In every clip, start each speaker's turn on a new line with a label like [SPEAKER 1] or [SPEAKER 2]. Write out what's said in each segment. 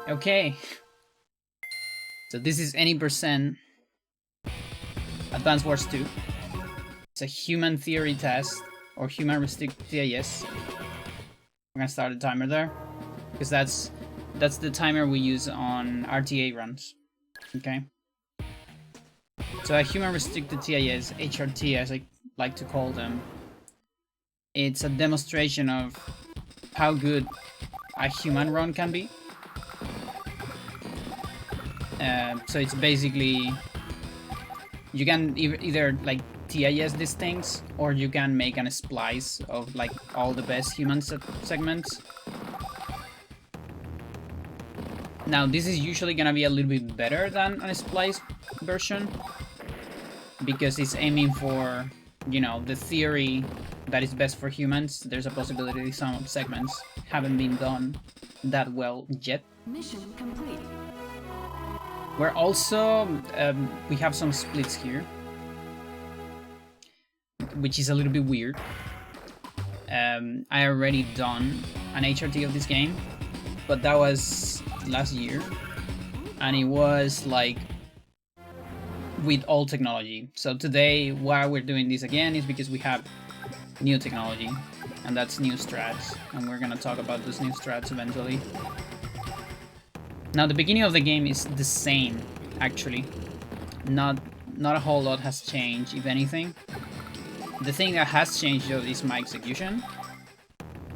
[SPEAKER 1] Okay. So this is any percent Advanced Wars 2. It's a human theory test or human-restricted TAS. We're gonna start the timer there because that's the timer we use on RTA runs. Okay. So a human-restricted TAS, HRT as I like to call them, it's a demonstration of how good a human run can be. So it's basically you can either like TAS these things, or you can make a splice of like all the best human segments. Now this is usually gonna be a little bit better than a splice version because it's aiming for, you know, the theory that is best for humans. There's a possibility some segments haven't been done that well yet.
[SPEAKER 2] Mission complete.
[SPEAKER 1] We're also we have some splits here, which is a little bit weird. I already done an HRT of this game, but that was last year, and it was like with old technology. So today, why we're doing this again is because we have new technology, and that's new strats, and we're gonna talk about those new strats eventually. Now the beginning of the game is the same, actually. Not a whole lot has changed, if anything. The thing that has changed though is my execution.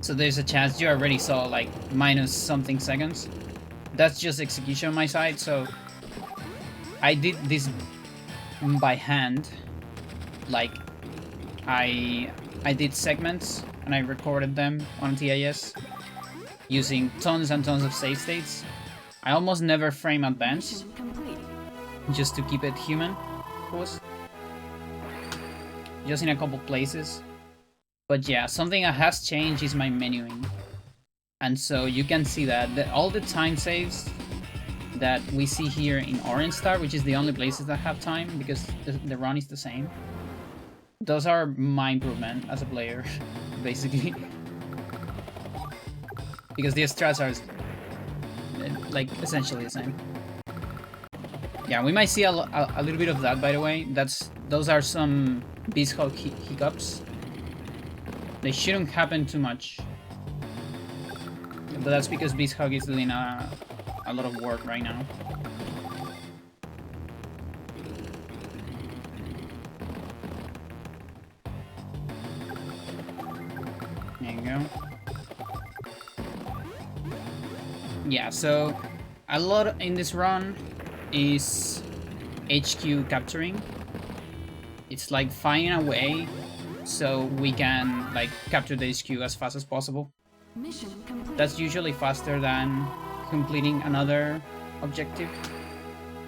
[SPEAKER 1] So there's a chance you already saw like minus something seconds. That's just execution on my side, so I did this by hand. Like I did segments and I recorded them on TAS using tons and tons of save states. I almost never frame advance, just to keep it human, of course. Just in a couple places. But yeah, something that has changed is my menuing. And so you can see that all the time saves that we see here in Orange Star, which is the only places that have time because the run is the same. Those are my improvement as a player, basically. Because the strats are like essentially the same. Yeah, we might see a little bit of that, by the way. Those are some beast hug hiccups. They shouldn't happen too much, but that's because beast hug is doing a lot of work right now. There you go. Yeah, so a lot in this run is HQ capturing. It's like finding a way so we can like capture the HQ as fast as possible.
[SPEAKER 2] Mission complete.
[SPEAKER 1] That's usually faster than completing another objective.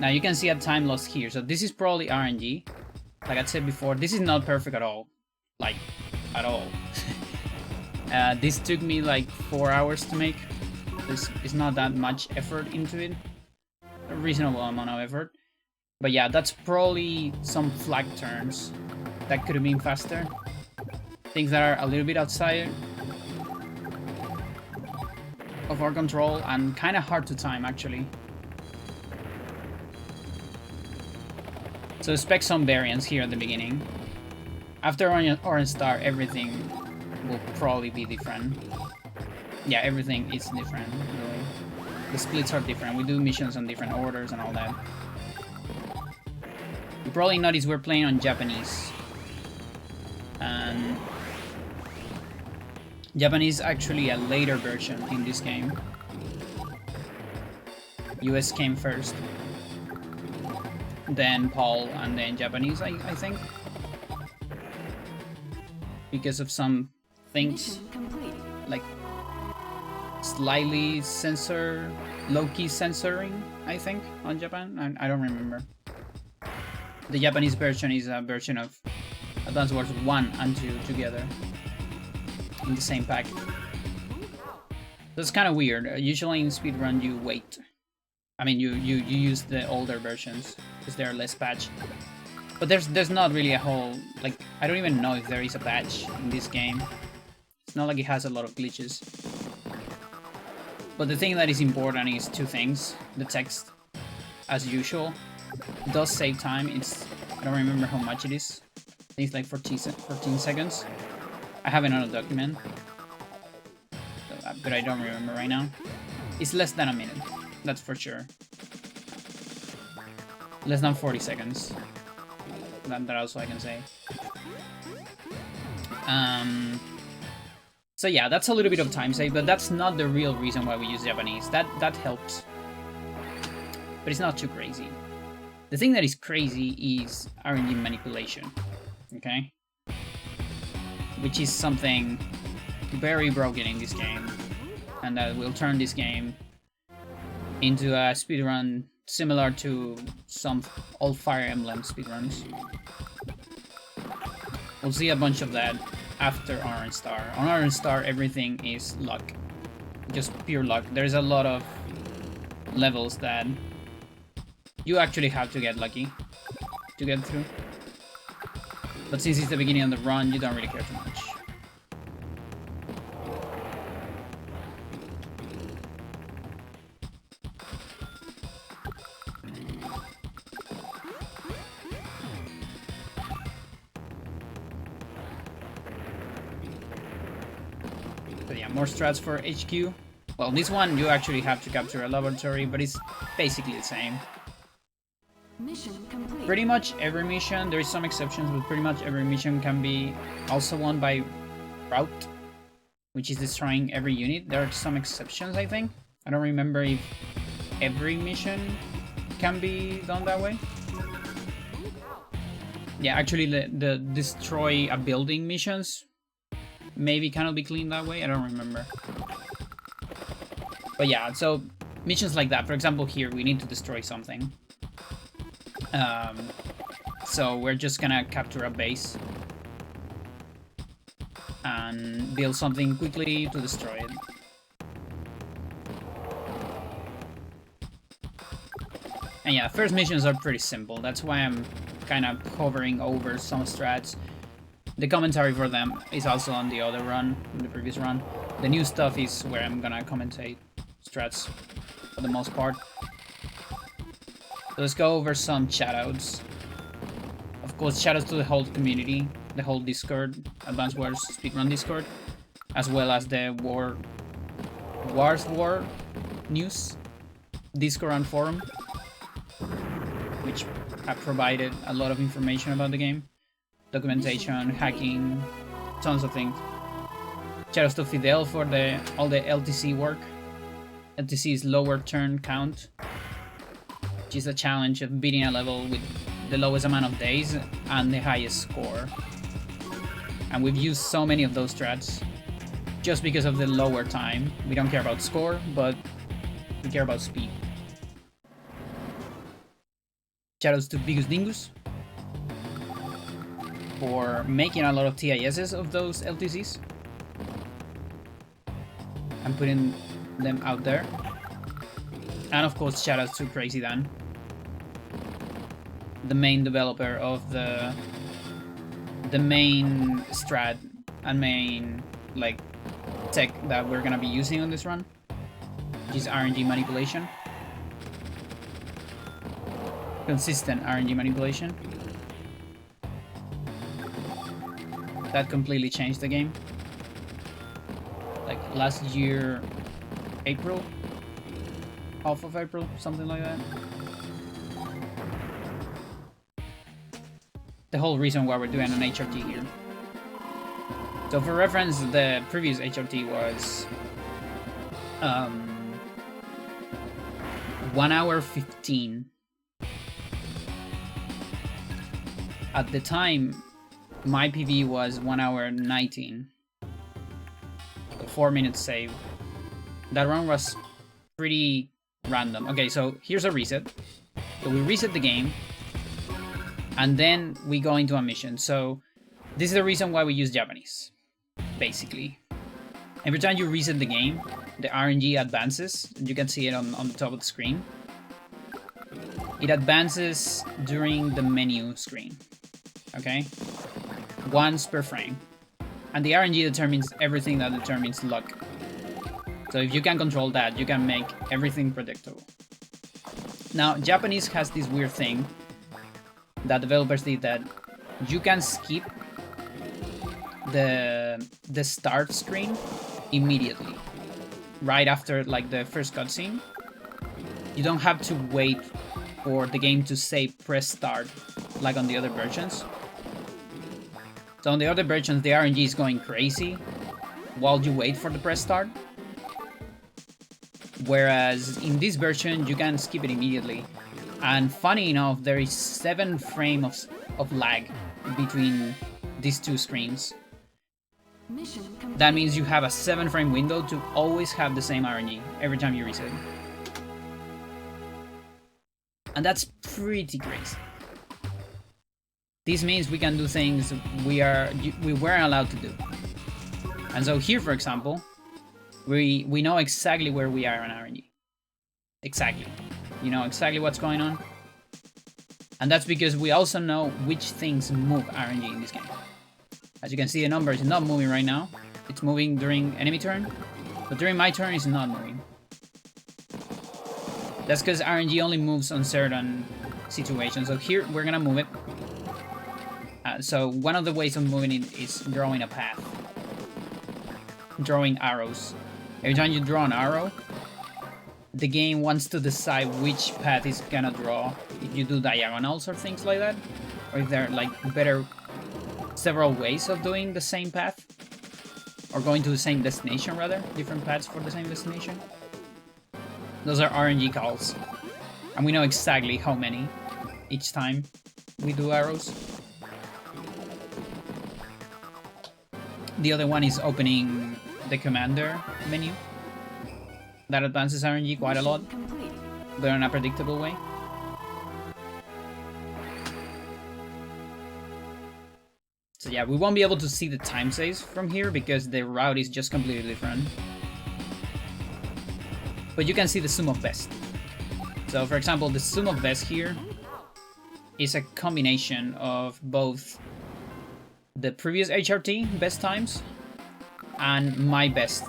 [SPEAKER 1] Now you can see a time loss here, so this is probably RNG. Like I said before, this is not perfect at all. Like, at all. This took me like 4 hours to make. This is not that much effort into it. A reasonable amount of effort. But yeah, that's probably some flag turns that could have been faster. Things that are a little bit outside of our control and kind of hard to time, actually. So expect some variance here at the beginning. After Orange Star, everything will probably be different. Yeah, everything is different, really. The splits are different. We do missions on different orders and all that. You probably notice we're playing on Japanese. And Japanese is actually a later version in this game. US came first. Then PAL and then Japanese, I think. Because of some things like slightly low-key censoring, I think, on Japan. I don't remember. The Japanese version is a version of Advance Wars 1 and 2 together in the same pack. That's kind of weird. Usually in Speedrun you wait. I mean, you use the older versions because they're less patched. But there's not really a whole, like, I don't even know if there is a patch in this game. It's not like it has a lot of glitches. But the thing that is important is two things. The text, as usual, does save time. I don't remember how much it is. I think it's like 14 seconds. I have it on a document, but I don't remember right now. It's less than a minute, that's for sure. Less than 40 seconds. That also I can say. So yeah, that's a little bit of time save, but that's not the real reason why we use Japanese. That helps, but it's not too crazy. The thing that is crazy is RNG manipulation, okay? Which is something very broken in this game, and that will turn this game into a speedrun similar to some old Fire Emblem speedruns. We'll see a bunch of that after Orange Star. On Orange Star, everything is luck. Just pure luck. There's a lot of levels that you actually have to get lucky to get through. But since it's the beginning of the run, you don't really care too much. But yeah, more strats for HQ. Well, this one you actually have to capture a laboratory, but it's basically the same.
[SPEAKER 2] Mission complete.
[SPEAKER 1] Pretty much every mission, there is some exceptions, but pretty much every mission can be also won by route, which is destroying every unit. There are some exceptions, I think. I don't remember if every mission can be done that way. Yeah, actually the destroy a building missions maybe cannot be cleaned that way. I don't remember. But yeah, so missions like that. For example, here we need to destroy something. So we're just gonna capture a base and build something quickly to destroy it. And yeah, first missions are pretty simple. That's why I'm kind of hovering over some strats. The commentary for them is also on the other run, the previous run. The new stuff is where I'm gonna commentate strats for the most part. So let's go over some shoutouts. Of course, shoutouts to the whole community, the whole Discord, Advanced Wars Speedrun Discord, as well as the Wars War News Discord and forum, which have provided a lot of information about the game. Documentation, hacking, tons of things. Shoutouts to Fidel for all the LTC work. LTC is lower turn count, which is a challenge of beating a level with the lowest amount of days and the highest score. And we've used so many of those strats just because of the lower time. We don't care about score, but we care about speed. Shoutouts to bigusdingus for making a lot of TASs of those LTCs and putting them out there. And of course, shoutouts to krazydan, the main developer of the main strat and main like tech that we're gonna be using on this run, which is RNG manipulation. Consistent RNG manipulation. That completely changed the game. Like last year, April? Half of April, something like that. The whole reason why we're doing an HRT here. So for reference, the previous HRT was 1 hour 15. At the time, my PV was 1 hour 19. 4 minutes save. That run was pretty random. Okay, so here's a reset. So we reset the game, and then we go into a mission. So this is the reason why we use Japanese, basically. Every time you reset the game, the RNG advances. You can see it on the top of the screen. It advances during the menu screen, okay? Once per frame. And the RNG determines everything that determines luck. So if you can control that, you can make everything predictable. Now, Japanese has this weird thing that developers did, that you can skip the start screen immediately, right after like the first cutscene. You don't have to wait for the game to say press start like on the other versions. So on the other versions, the RNG is going crazy while you wait for the press start. Whereas in this version, you can skip it immediately. And funny enough, there is 7 frames of lag between these two screens. That means you have a 7-frame window to always have the same RNG every time you reset. And that's pretty crazy. This means we can do things we weren't allowed to do. And so here, for example, we know exactly where we are on RNG. Exactly. You know exactly what's going on. And that's because we also know which things move RNG in this game. As you can see, the number is not moving right now. It's moving during enemy turn, but during my turn, it's not moving. That's because RNG only moves on certain situations. So here, we're gonna move it. So one of the ways of moving it is drawing a path. Drawing arrows. Every time you draw an arrow, the game wants to decide which path it's gonna draw. If you do diagonals or things like that, or if there are like several ways of doing the same path, or going to the same destination rather, different paths for the same destination. Those are RNG calls, and we know exactly how many each time we do arrows. The other one is opening the commander menu. That advances RNG quite a lot, but in a predictable way. So yeah, we won't be able to see the time saves from here because the route is just completely different. But you can see the sum of best. So for example, the sum of best here is a combination of both the previous HRT best times and my best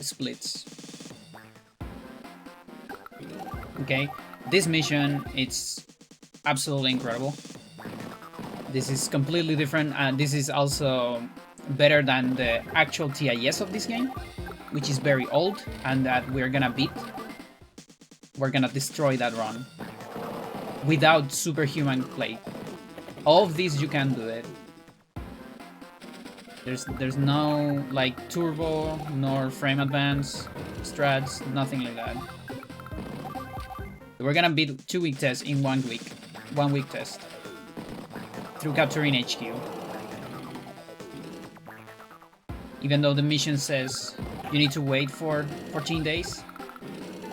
[SPEAKER 1] splits. Okay, this mission, it's absolutely incredible. This is completely different, and this is also better than the actual TAS of this game, which is very old and that we're gonna beat. We're gonna destroy that run without superhuman play. All of these you can do it. There's no like turbo nor frame advance, strats, nothing like that. We're gonna beat 2-week tests in 1 week. 1 week test. Through capturing HQ. Even though the mission says you need to wait for 14 days.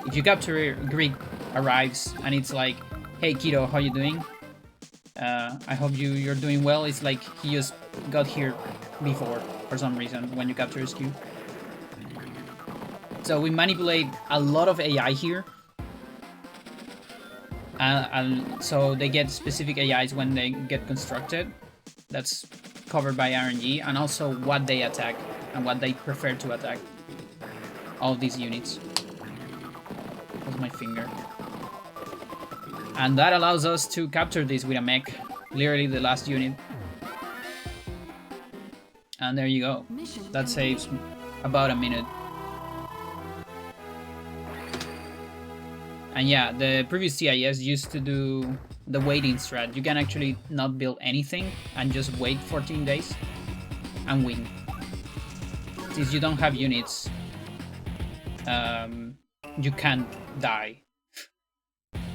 [SPEAKER 1] If you capture Greek arrives and it's like, hey kiddo, how you doing? I hope you're doing well. It's like he just got here before for some reason when you capture his queue. So we manipulate a lot of AI here. And so they get specific AIs when they get constructed. That's covered by RNG, and also what they attack and what they prefer to attack. All of these units. That's my finger. And that allows us to capture this with a mech. Literally the last unit. And there you go. That saves about a minute. And yeah, the previous TIS used to do the waiting strat. You can actually not build anything and just wait 14 days and win. Since you don't have units, you can't die.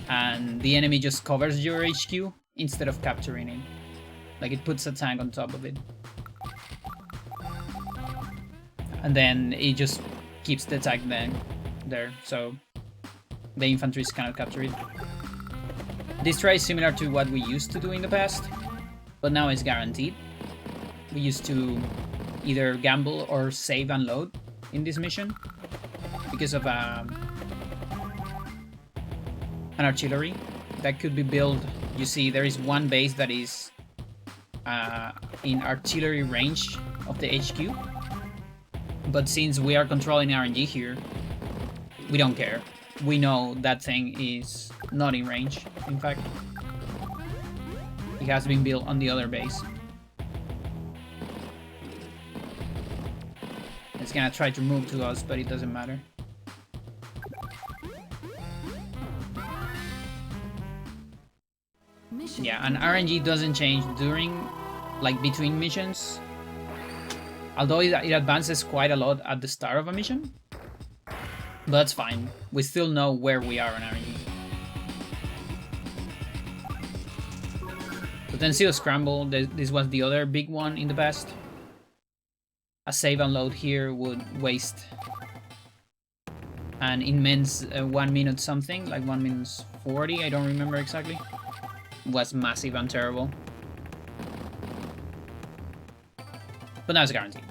[SPEAKER 1] And the enemy just covers your HQ instead of capturing it. Like it puts a tank on top of it. And then it just keeps the tank there, so the infantries cannot capture it. This try is similar to what we used to do in the past, but now it's guaranteed. We used to either gamble or save and load in this mission because of an artillery that could be built. You see, there is one base that is in artillery range of the HQ. But since we are controlling RNG here, we don't care. We know that thing is not in range, in fact. It has been built on the other base. It's gonna try to move to us, but it doesn't matter. Yeah, and RNG doesn't change during, like, between missions. Although it advances quite a lot at the start of a mission. But that's fine. We still know where we are on RNG. Potential Scramble, this was the other big one in the past. A save and load here would waste an immense 1 minute something, like 1 minute 40, I don't remember exactly. It was massive and terrible. But now it's guaranteed.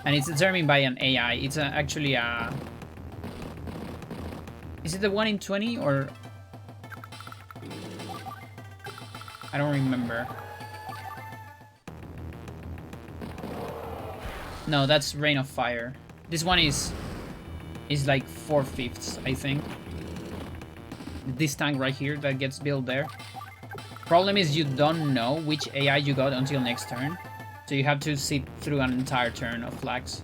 [SPEAKER 1] And it's determined by an AI. It's actually a... Is it the 1 in 20 or... I don't remember. No, that's Rain of Fire. This one is like 4/5, I think. This tank right here that gets built there. Problem is you don't know which AI you got until next turn. So you have to sit through an entire turn of flags.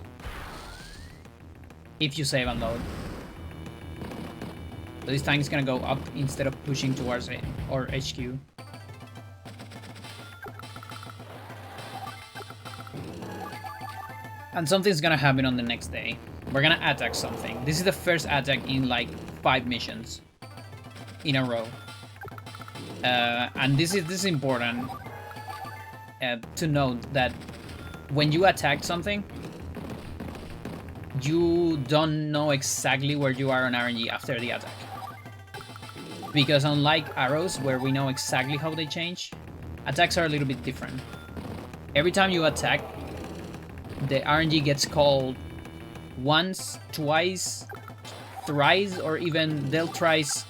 [SPEAKER 1] If you save and load. So this tank is gonna go up instead of pushing towards it or HQ. And something's gonna happen on the next day. We're gonna attack something. This is the first attack in like 5 missions in a row. And this is important to note that when you attack something, you don't know exactly where you are on RNG after the attack. Because unlike arrows, where we know exactly how they change, attacks are a little bit different. Every time you attack, the RNG gets called once, twice, thrice, or even they'll thrice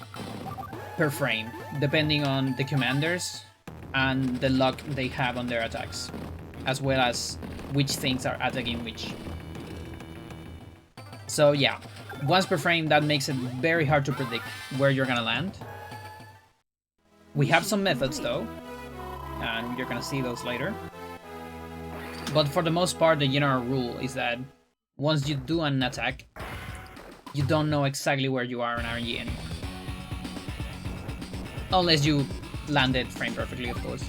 [SPEAKER 1] per frame, depending on the commanders and the luck they have on their attacks, as well as which things are attacking which. So yeah, once per frame, that makes it very hard to predict where you're gonna land. We have some methods though, and you're gonna see those later. But for the most part, the general rule is that once you do an attack, you don't know exactly where you are on RNG anymore. Unless you land it frame perfectly, of course.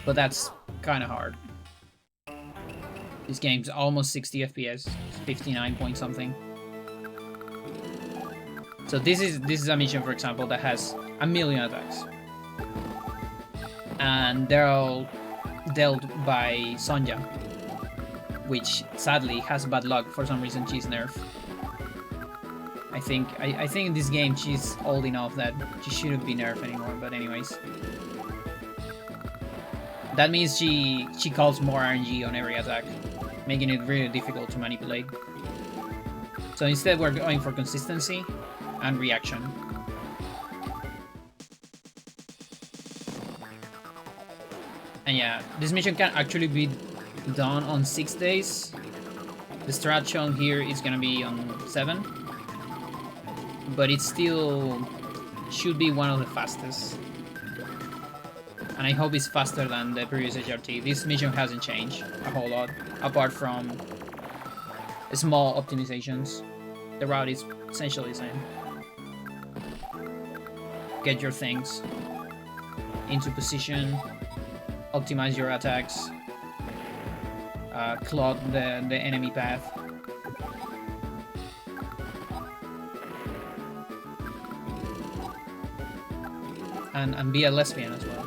[SPEAKER 1] But that's kind of hard. This game's almost 60 FPS, it's 59 point something. So this is a mission, for example, that has 1 million attacks. And they're all dealt by Sonja, which sadly has bad luck. For some reason she's nerfed. I think in this game she's old enough that she shouldn't be nerfed anymore, but anyways. That means she calls more RNG on every attack, making it really difficult to manipulate. So instead we're going for consistency and reaction. And yeah, this mission can actually be done on 6 days. The strat shown here is gonna be on 7. But it still should be one of the fastest. And I hope it's faster than the previous HRT. This mission hasn't changed a whole lot, apart from small optimizations. The route is essentially the same. Get your things into position, optimize your attacks, clog the enemy path. And be a lesbian as well.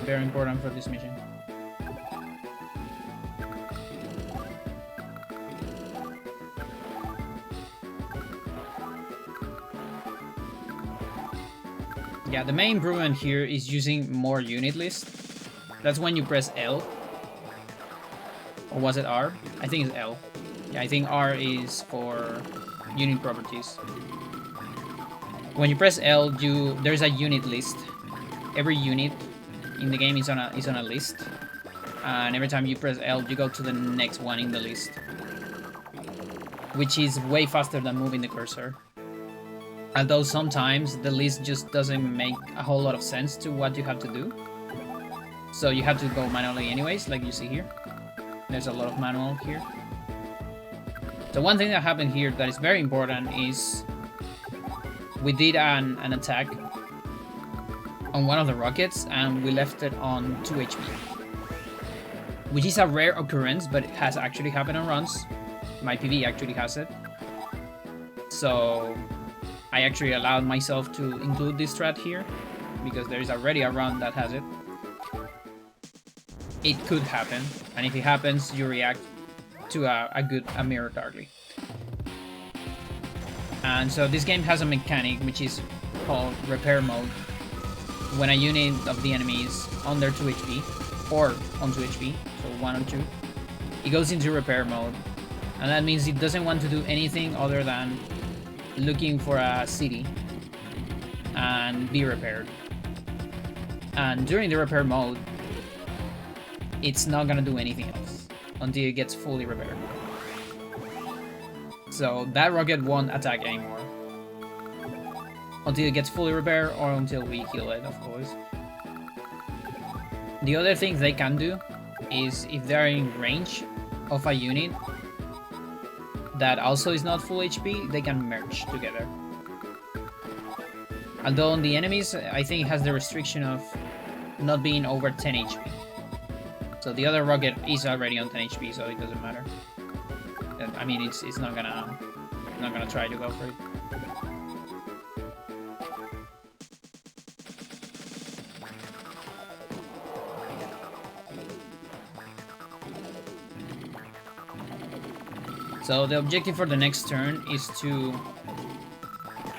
[SPEAKER 1] Very important for this mission. Yeah, the main improvement here is using more unit list. That's when you press L. Or was it R? I think it's L. Yeah, I think R is for unit properties. When you press L, there's a unit list. Every unit in the game is on a list. and every time you press L, you go to the next one in the list, which is way faster than moving the cursor. Although sometimes the list just doesn't make a whole lot of sense to what you have to do. So you have to go manually anyways, like you see here. There's a lot of manual here. So one thing that happened here that is very important is we did an attack on one of the rockets and we left it on 2 HP. Which is a rare occurrence, but it has actually happened on runs. My PV actually has it. So I actually allowed myself to include this strat here because there is already a run that has it. It could happen, and if it happens, you react to a mirror darkly. And so this game has a mechanic which is called repair mode. When a unit of the enemy is under 2 HP, or on 2 HP, so 1 or 2, it goes into repair mode. And that means it doesn't want to do anything other than looking for a city and be repaired. And during the repair mode, it's not gonna do anything else until it gets fully repaired. So that rocket won't attack anymore until it gets fully repaired or until we kill it, of course. The other thing they can do is if they're in range of a unit that also is not full HP, they can merge together. Although on the enemies, I think it has the restriction of not being over 10 HP. So the other rocket is already on 10 HP, so it doesn't matter. I mean, it's not gonna try to go for it. So the objective for the next turn is to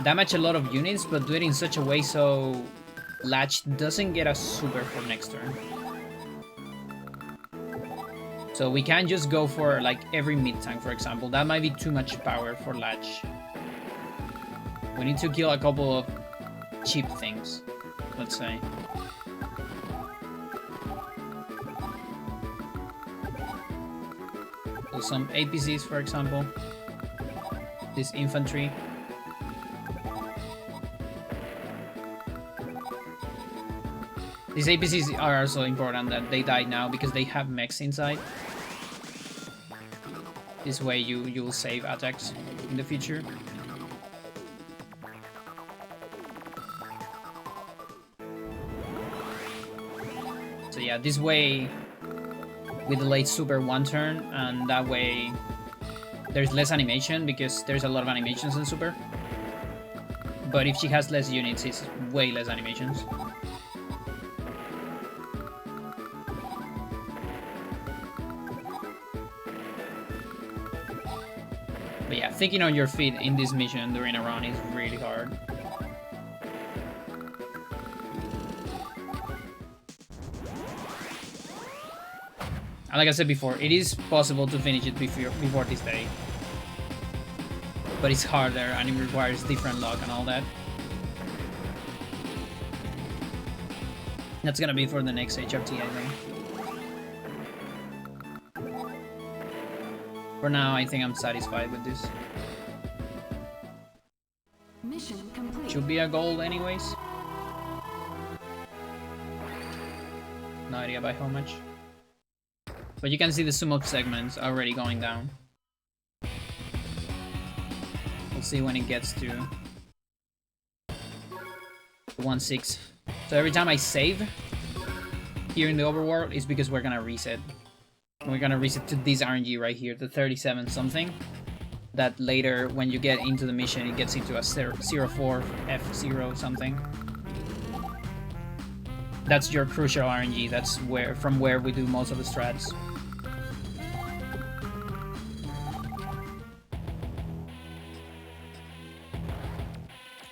[SPEAKER 1] damage a lot of units, but do it in such a way so Latch doesn't get a super for next turn. So we can't just go for like every mid-tank, for example. That might be too much power for Latch. We need to kill a couple of cheap things, let's say. So some APCs, for example. This infantry. These APCs are also important that they die now because they have mechs inside. This way you'll save attacks in the future. So yeah, this way we delay super 1 turn, and that way there's less animation because there's a lot of animations in super. But if she has less units, it's way less animations. But yeah, thinking on your feet in this mission during a run is really hard. And like I said before, it is possible to finish it before this day. But it's harder and it requires different luck and all that. That's gonna be for the next HRT, I think. For now, I think I'm satisfied with this.
[SPEAKER 2] Mission complete.
[SPEAKER 1] Should be a gold anyways. No idea by how much. But you can see the smoke segments already going down. We'll see when it gets to 1.6. So every time I save here in the overworld is because we're gonna reset. We're gonna reset to this RNG right here, the 37 something. That later, when you get into the mission, it gets into a 04 F0 something. That's your crucial RNG. That's from where we do most of the strats.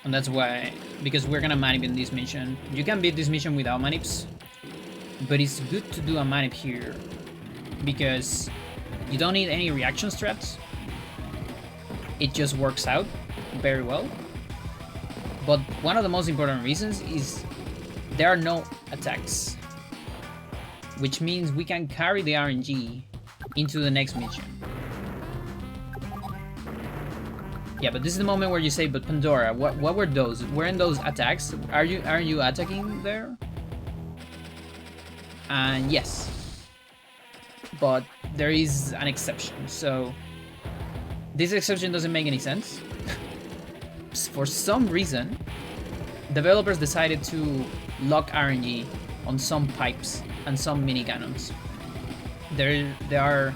[SPEAKER 1] And that's why, because we're gonna manip in this mission. You can beat this mission without manips, but it's good to do a manip here because you don't need any reaction strats. It just works out very well. But one of the most important reasons is there are no attacks. which means we can carry the RNG into the next mission. Yeah, but this is the moment where you say, but Pandora, what were those? Weren't those attacks? Are you attacking there? And yes. But there is an exception. So this exception doesn't make any sense. For some reason, developers decided to lock RNG on some pipes and some mini cannons. There are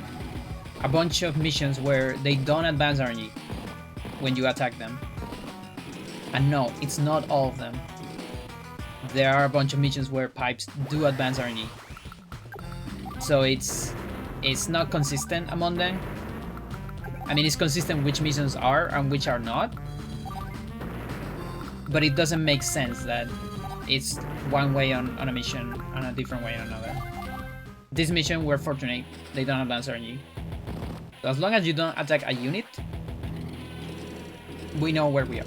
[SPEAKER 1] a bunch of missions where they don't advance RNG when you attack them. And no, it's not all of them. There are a bunch of missions where pipes do advance RNG. So it's not consistent among them. I mean, it's consistent which missions are and which are not. But it doesn't make sense that it's one way on a mission and a different way on another. This mission, we're fortunate, they don't advance RNG. So as long as you don't attack a unit, we know where we are.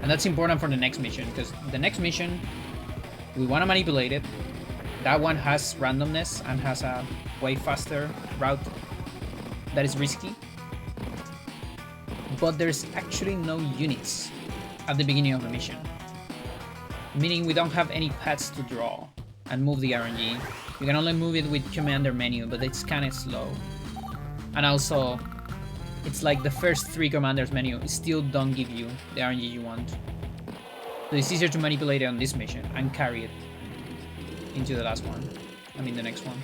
[SPEAKER 1] And that's important for the next mission, because the next mission, we want to manipulate it. That one has randomness and has a way faster route that is risky. But there's actually no units at the beginning of the mission. Meaning we don't have any paths to draw and move the RNG. You can only move it with commander menu, but it's kind of slow. And also, it's like the first 3 commanders menu still don't give you the RNG you want. So it's easier to manipulate it on this mission and carry it into the last one. I mean the next one.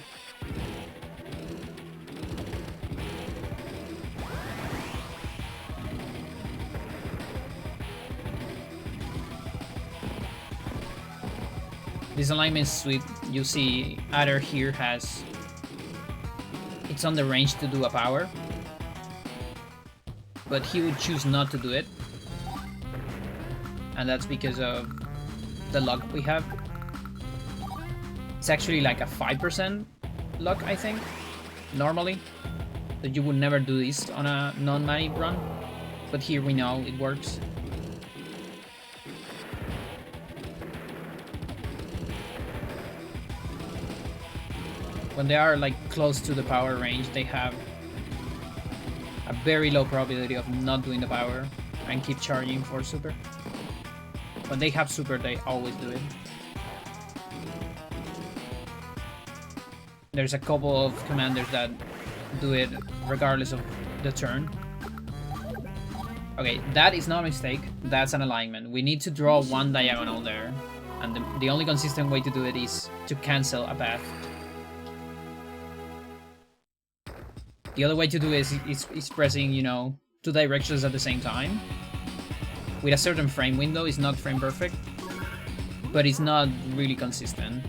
[SPEAKER 1] This alignment is sweet. You see Adder here has... It's on the range to do a power. But he would choose not to do it. And that's because of the luck we have. It's actually like a 5% luck, I think, normally. That you would never do this on a non-manip run. But here we know it works. When they are like close to the power range, they have a very low probability of not doing the power and keep charging for super. When they have super, they always do it. There's a couple of commanders that do it regardless of the turn. Okay, that is not a mistake. That's an alignment. We need to draw one diagonal there. And the only consistent way to do it is to cancel a path. The other way to do it is pressing, you know, 2 directions at the same time. With a certain frame window. It's not frame perfect. But it's not really consistent.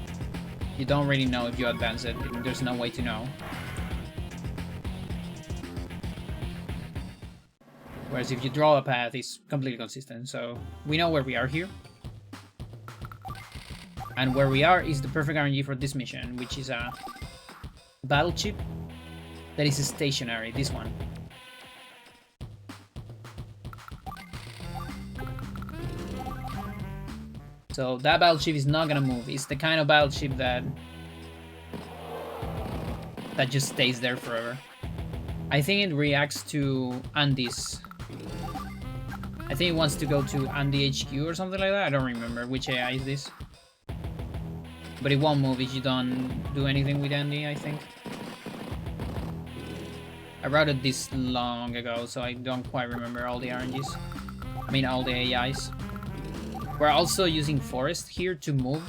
[SPEAKER 1] You don't really know if you advance it. There's no way to know. Whereas if you draw a path, it's completely consistent. So we know where we are here. And where we are is the perfect RNG for this mission, which is a battle chip that is stationary, this one. So that battleship is not gonna move. It's the kind of battleship that just stays there forever. I think it reacts to Andy's. I think it wants to go to Andy HQ or something like that. I don't remember which AI is this. But it won't move if you don't do anything with Andy, I think. I routed this long ago, so I don't quite remember all the RNGs. I mean, all the AIs. We're also using Forest here to move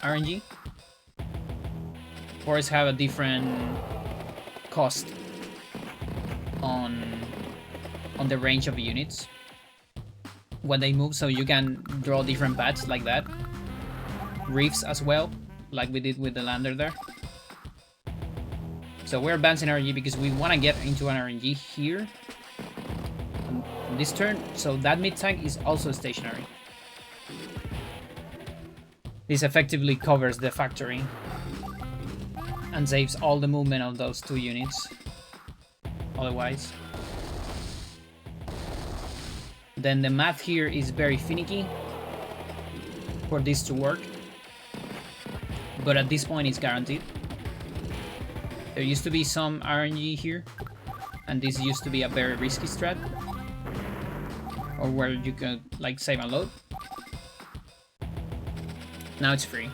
[SPEAKER 1] RNG. Forests have a different cost on the range of units when they move, so you can draw different paths like that. Reefs as well, like we did with the lander there. So we're advancing RNG because we want to get into an RNG here on this turn, so that mid-tank is also stationary. This effectively covers the factory and saves all the movement of those 2 units. Otherwise. Then the math here is very finicky. for this to work. But at this point it's guaranteed. There used to be some RNG here, and this used to be a very risky strat, or where you could like save and load. Now it's free.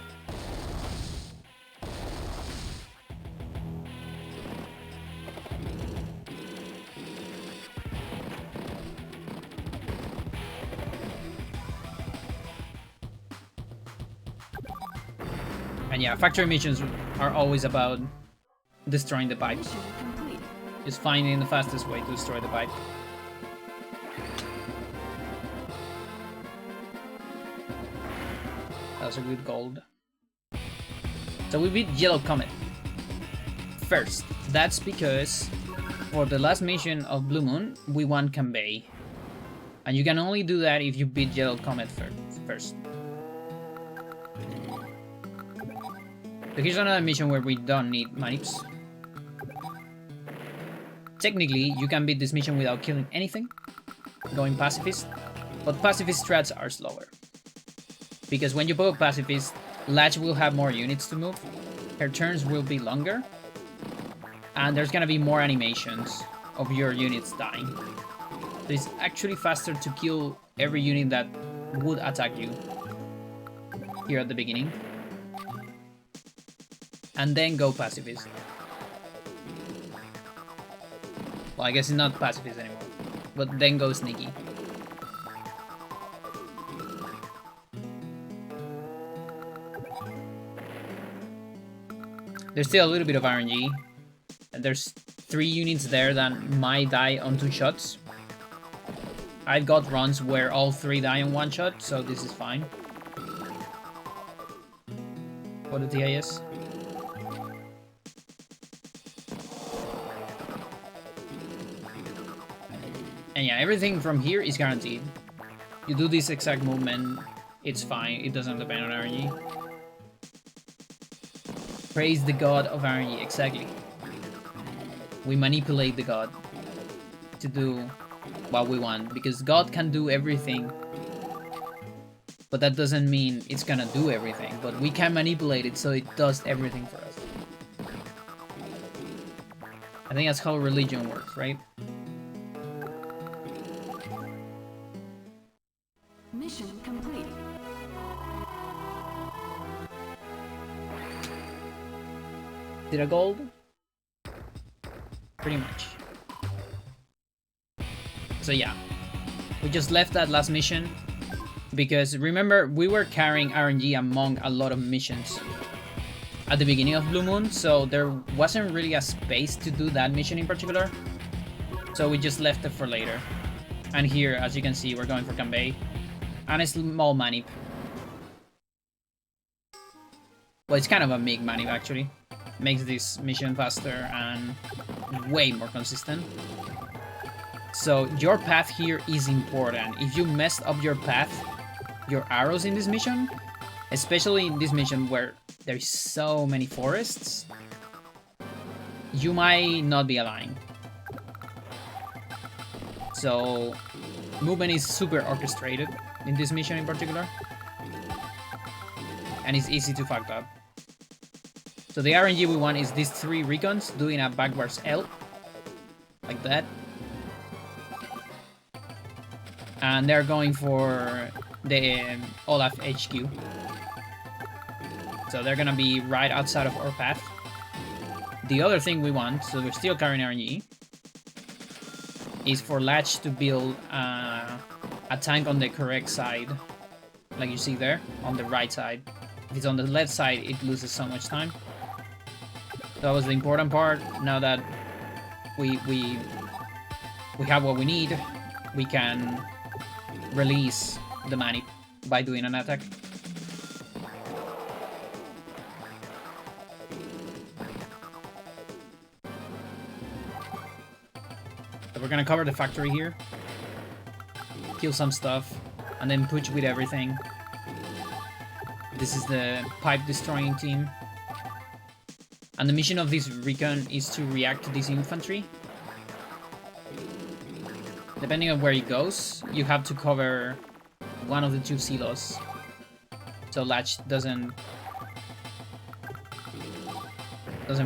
[SPEAKER 1] And yeah, factory missions are always about destroying the pipe.
[SPEAKER 2] Mission complete.
[SPEAKER 1] Just finding the fastest way to destroy the pipe. That was a good gold. So we beat Yellow Comet first. That's because for the last mission of Blue Moon, we won Cambay. And you can only do that if you beat Yellow Comet first. So here's another mission where we don't need manips. Technically, you can beat this mission without killing anything, going pacifist, but pacifist strats are slower. Because when you go pacifist, Latch will have more units to move, her turns will be longer, and there's gonna be more animations of your units dying. So it's actually faster to kill every unit that would attack you here at the beginning. And then go pacifist. Well, I guess it's not pacifist anymore. But then go sneaky. There's still a little bit of RNG. There's 3 units there that might die on 2 shots. I've got runs where all 3 die on 1 shot, so this is fine. For the TAS. And yeah, everything from here is guaranteed. You do this exact movement, it's fine, it doesn't depend on RNG. Praise the god of RNG, exactly. We manipulate the god to do what we want, because God can do everything, but that doesn't mean it's gonna do everything, but we can manipulate it so it does everything for us. I think that's how religion works, right?
[SPEAKER 2] Mission complete.
[SPEAKER 1] Did a gold? Pretty much. So yeah, we just left that last mission because remember we were carrying RNG among a lot of missions at the beginning of Blue Moon, so there wasn't really a space to do that mission in particular. So we just left it for later. And here, as you can see, we're going for Cambay and a small manip. Well, it's kind of a big manip actually. Makes this mission faster and way more consistent. So your path here is important. If you messed up your path, your arrows in this mission, especially in this mission where there's so many forests, you might not be aligned. So movement is super orchestrated in this mission in particular, and it's easy to fuck up. So the RNG we want is these 3 recons doing a backwards L, like that. And they're going for the Olaf HQ. So they're gonna be right outside of our path. The other thing we want, so we're still carrying RNG, is for Latch to build a tank on the correct side, like you see there, on the right side. If it's on the left side, it loses so much time. So that was the important part. Now that we have what we need, we can release the manip by doing an attack. So we're gonna cover the factory here, kill some stuff, and then push with everything. This is the pipe destroying team. And the mission of this recon is to react to this infantry. Depending on where it goes, you have to cover one of the 2 silos. so latch doesn't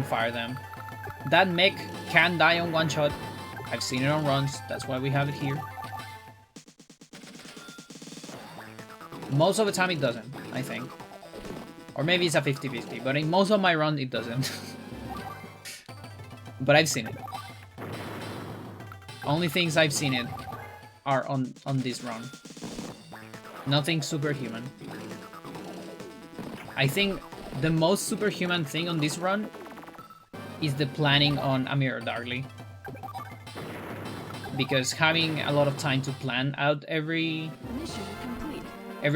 [SPEAKER 1] fire them. That mech can die on one shot. I've seen it on runs, that's why we have it here. Most of the time it doesn't, I think. Or maybe it's a 50-50, but in most of my runs it doesn't. But I've seen it. Only things I've seen it are on this run. Nothing superhuman. I think the most superhuman thing on this run is the planning on a mirror darkly. Because having a lot of time to plan out every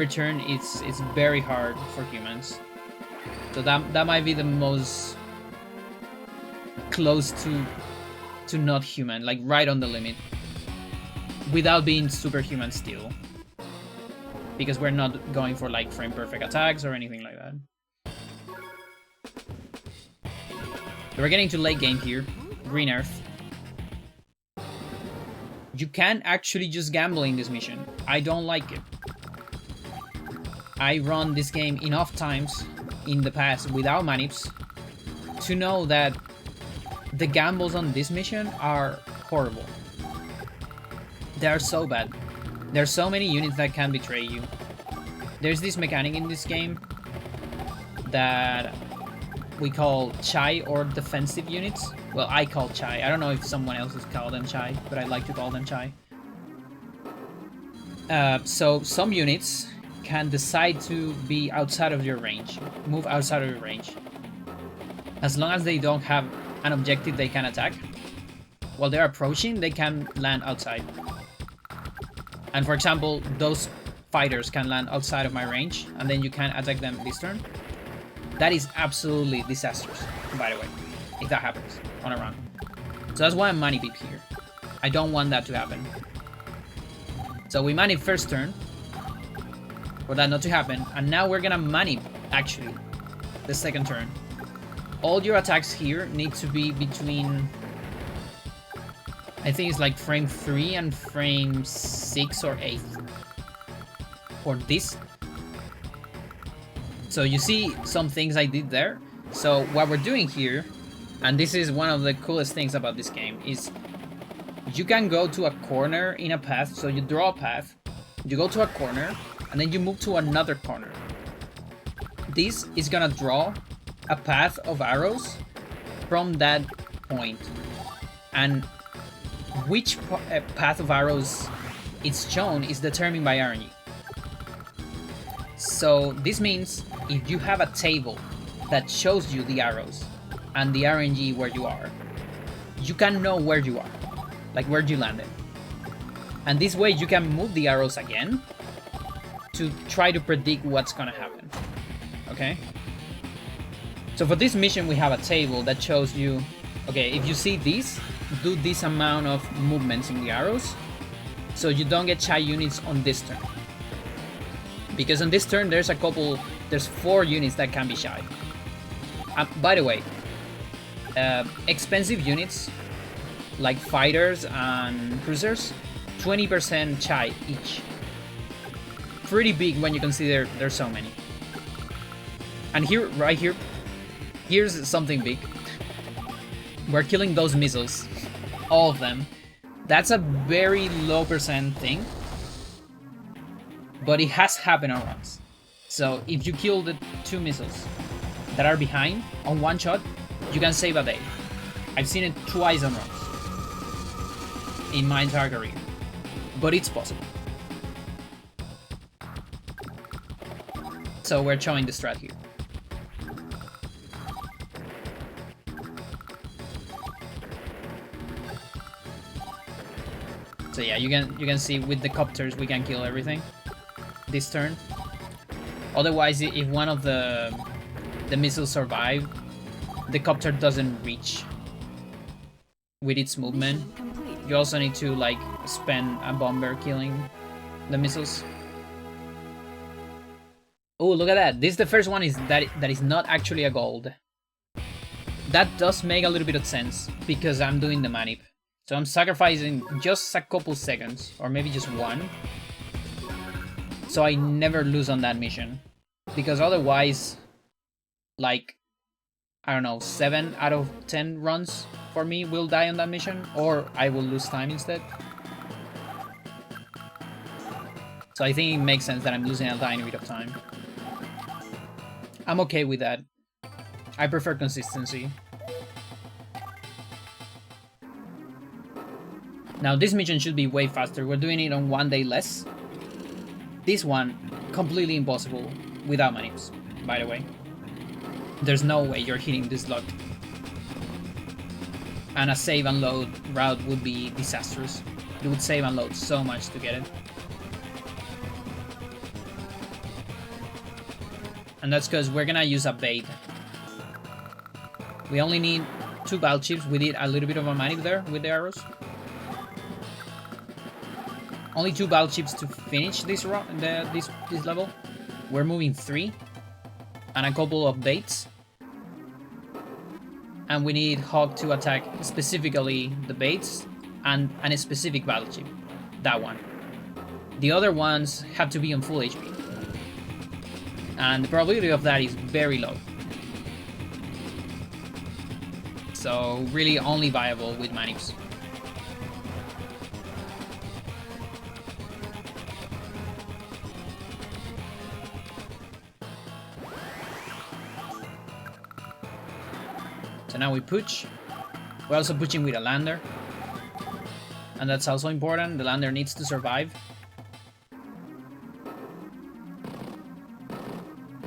[SPEAKER 1] turn it's very hard for humans. So that might be the most close to not human, like right on the limit, without being superhuman still. Because we're not going for like frame perfect attacks or anything like that. So we're getting to late game here. Green Earth. You can actually just gamble in this mission. I don't like it. I run this game enough times in the past without manips to know that the gambles on this mission are horrible. They are so bad. There are so many units that can betray you. There's this mechanic in this game that we call chai, or defensive units. Well, I call chai. I don't know if someone else has called them chai, but I like to call them chai. So some units can decide to be outside of your range, move outside of your range. As long as they don't have an objective they can attack, while they're approaching, they can land outside. And for example, those fighters can land outside of my range, and then you can attack them this turn. That is absolutely disastrous, by the way, if that happens on a run. So that's why I'm money beat here. I don't want that to happen. So we manip first turn for that not to happen, and now we're gonna manip actually the second turn. All your attacks here need to be between, I think it's like frame 3 and frame 6 or 8 for this. So you see some things I did there. So what we're doing here, and this is one of the coolest things about this game, is you can go to a corner in a path. So you draw a path, you go to a corner, and then you move to another corner. This is gonna draw a path of arrows from that point. And which path of arrows it's shown is determined by RNG. So this means if you have a table that shows you the arrows and the RNG where you are, you can know where you are, like where you landed. And this way you can move the arrows again to try to predict what's gonna happen, okay? So for this mission we have a table that shows you, okay, if you see this, do this amount of movements in the arrows, so you don't get shy units on this turn. Because on this turn there's 4 units that can be shy. By the way, expensive units like fighters and cruisers, 20% shy each. Pretty big when you consider there's so many. And here, right here, here's something big. We're killing those missiles, all of them. That's a very low percent thing, but it has happened on runs. So if you kill the 2 missiles that are behind on one shot, you can save a day. I've seen it twice on runs in my entire career, but it's possible. So we're showing the strat here. So yeah, you can see with the copters we can kill everything this turn. Otherwise, if one of the missiles survive, the copter doesn't reach with its movement. You also need to like spend a bomber killing the missiles. Oh, look at that! This is the first one that is not actually a gold. That does make a little bit of sense because I'm doing the manip. So I'm sacrificing just a couple seconds, or maybe just one, so I never lose on that mission. Because otherwise, like, I don't know, 7 out of 10 runs for me will die on that mission, or I will lose time instead. So I think it makes sense that I'm losing a tiny bit of time. I'm okay with that. I prefer consistency. Now this mission should be way faster. We're doing it on 1 day less. This one, completely impossible without manips, by the way. There's no way you're hitting this log. And a save and load route would be disastrous. You would save and load so much to get it. And that's because we're gonna use a bait. We only need 2 battle chips. We did a little bit of a manip there with the arrows. Only 2 battle chips to finish this level. We're moving 3 and a couple of baits. And we need Hawk to attack specifically the baits and a specific battle chip. That one. The other ones have to be on full HP. And the probability of that is very low. So really only viable with manips. So now we push. We're also pushing with a lander. And that's also important. The lander needs to survive.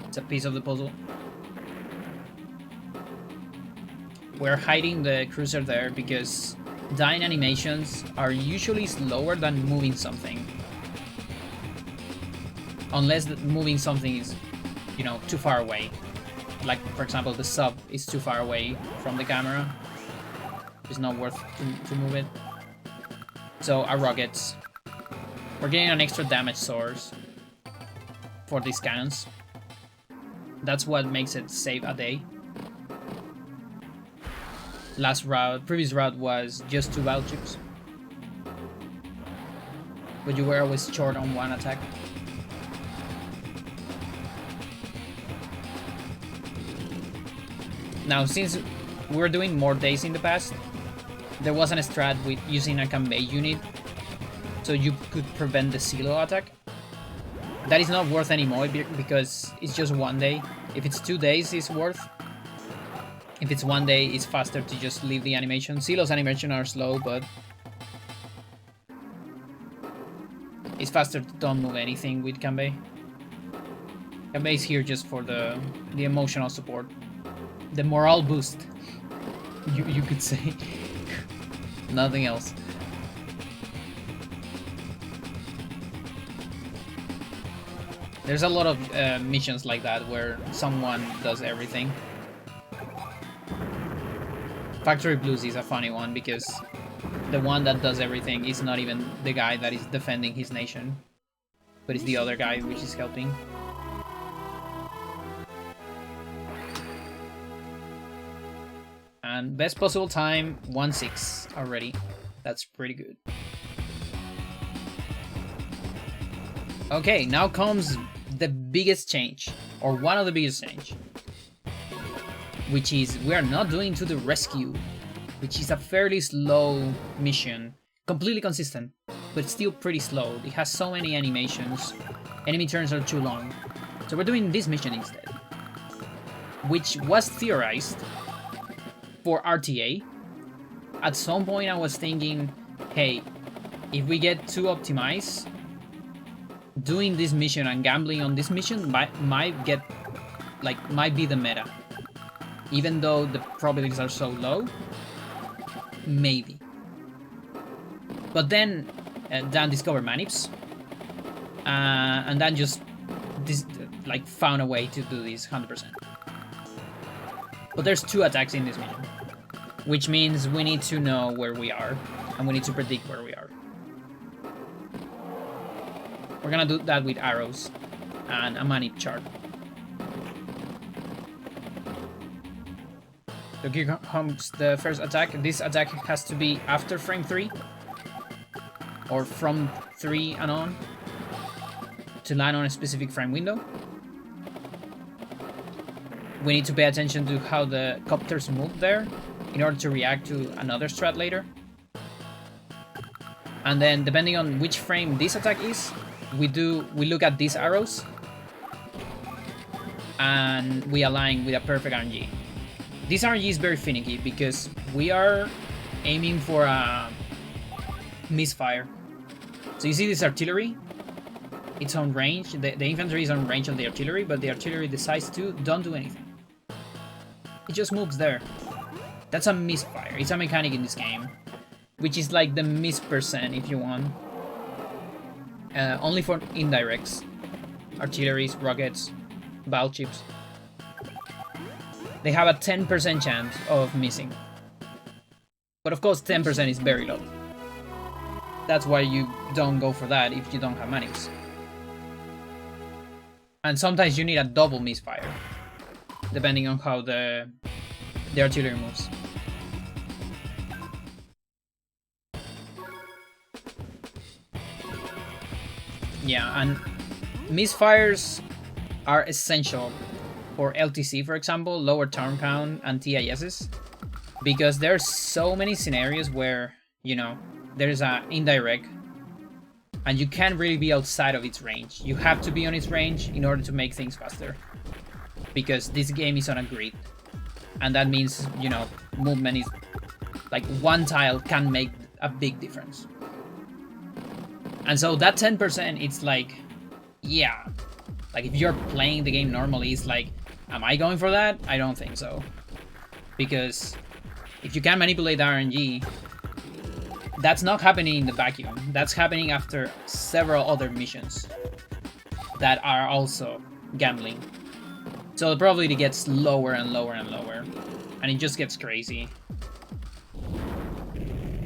[SPEAKER 1] It's a piece of the puzzle. We're hiding the cruiser there because dying animations are usually slower than moving something. Unless moving something is, you know, too far away. Like, for example, the sub is too far away from the camera. It's not worth to move it. So, our rockets. We're getting an extra damage source for these cannons. That's what makes it save a day. Previous route was just 2 battle chips. But you were always short on 1 attack. Now, since we were doing more days in the past, there wasn't a strat with using a convey unit, so you could prevent the silo attack. That is not worth anymore because it's just 1 day. If it's 2 days, it's worth. If it's 1 day, it's faster to just leave the animation. Silo's animation are slow, but it's faster to don't move anything with Kanbei. Kanbei is here just for the emotional support. The morale boost, you could say. Nothing else. There's a lot of missions like that where someone does everything. Factory Blues is a funny one because the one that does everything is not even the guy that is defending his nation, but it's the other guy which is helping. And best possible time, 1:06 already. That's pretty good. Okay, now comes the biggest change, or one of the biggest change, which is we are not doing To the Rescue, which is a fairly slow mission, completely consistent, but still pretty slow. It has so many animations, enemy turns are too long. So we're doing this mission instead, which was theorized for RTA. At some point I was thinking, hey, if we get too optimized, doing this mission and gambling on this mission might be the meta. Even though the probabilities are so low, maybe. But then Dan discovered manips, and Dan just found a way to do this 100%. But there's 2 attacks in this mission, which means we need to know where we are, and we need to predict where we are. We're gonna do that with arrows and a manip chart. So here comes the first attack. This attack has to be after frame 3, or from 3 and on, to land on a specific frame window. we need to pay attention to how the copters move there in order to react to another strat later. And then depending on which frame this attack is, we look at these arrows and we align with a perfect RNG. This RNG is very finicky because we are aiming for a misfire. So you see this artillery? It's on range. The infantry is on range of the artillery, but the artillery decides to don't do anything. It just moves there. That's a misfire. It's a mechanic in this game, which is like the miss percent if you want. Only for indirects. Artilleries, rockets, battleships. They have a 10% chance of missing. But of course 10% is very low. That's why you don't go for that if you don't have manips. And sometimes you need a double misfire, depending on how the artillery moves. Yeah, and misfires are essential for LTC, for example, lower turn count and TASs, because there's so many scenarios where, you know, there's an indirect and you can't really be outside of its range. You have to be on its range in order to make things faster, because this game is on a grid, and that means, you know, movement is like one tile can make a big difference. And so that 10%, it's like, yeah, like if you're playing the game normally, it's like, am I going for that? I don't think so. Because if you can manipulate RNG, that's not happening in the vacuum. That's happening after several other missions that are also gambling. So the probability gets lower and lower and lower, and it just gets crazy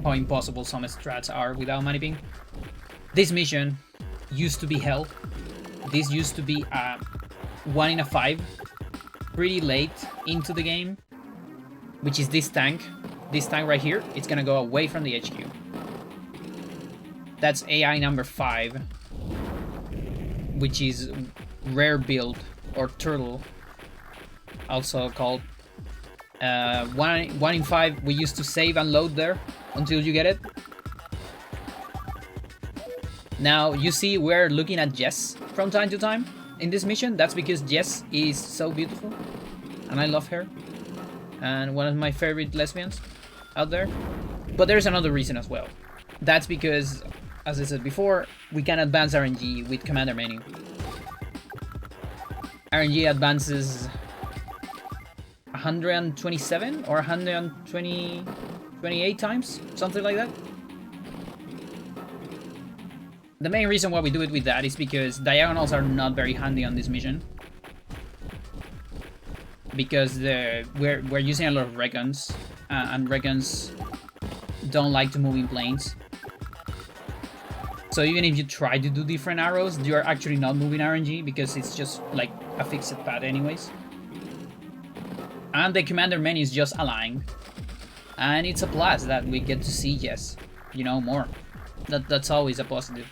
[SPEAKER 1] how impossible some strats are without maniping. This mission used to be hell. This used to be a 1 in a 5 pretty late into the game, which is this tank. This tank right here, it's gonna go away from the HQ. That's AI number 5, which is rare build or turtle, also called 1 in 5. We used to save and load there until you get it. Now you see we're looking at Jess from time to time in this mission. That's because Jess is so beautiful and I love her, and one of my favorite lesbians out there. But there's another reason as well. That's because, as I said before, we can advance RNG with commander menu. RNG advances 127 or 128 times, something like that. The main reason why we do it with that is because diagonals are not very handy on this mission, because we're using a lot of ray guns, and ray guns don't like to move in planes. So even if you try to do different arrows, you're actually not moving RNG because it's just like a fixed path anyways. And the commander menu is just aligned, and it's a plus that we get to see, yes, you know, more. That's always a positive.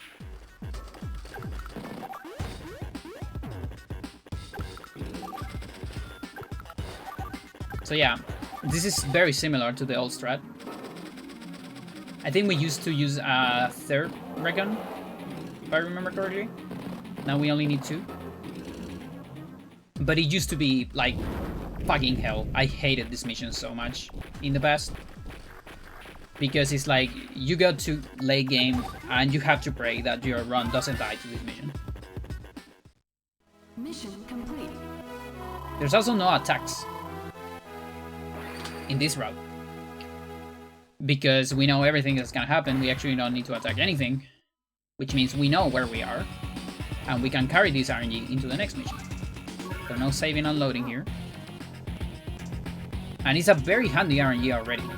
[SPEAKER 1] So yeah, this is very similar to the old strat. I think we used to use a third ray gun, if I remember correctly. Now we only need 2. But it used to be like fucking hell. I hated this mission so much in the past, because it's like you go to late game and you have to pray that your run doesn't die to this mission.
[SPEAKER 2] Mission complete.
[SPEAKER 1] There's also no attacks in this route, because we know everything that's gonna happen. We actually don't need to attack anything, which means we know where we are, and we can carry this RNG into the next mission. So no saving and loading here. And it's a very handy RNG already.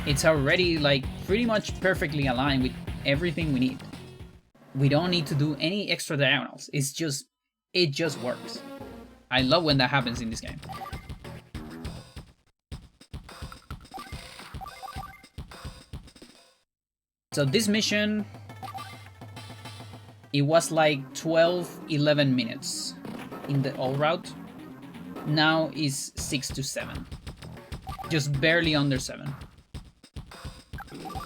[SPEAKER 1] It's already like pretty much perfectly aligned with everything we need. We don't need to do any extra diagonals. It just works. I love when that happens in this game. So this mission, it was like 12-11 minutes in the all route. now is 6 to 7. Just barely under 7.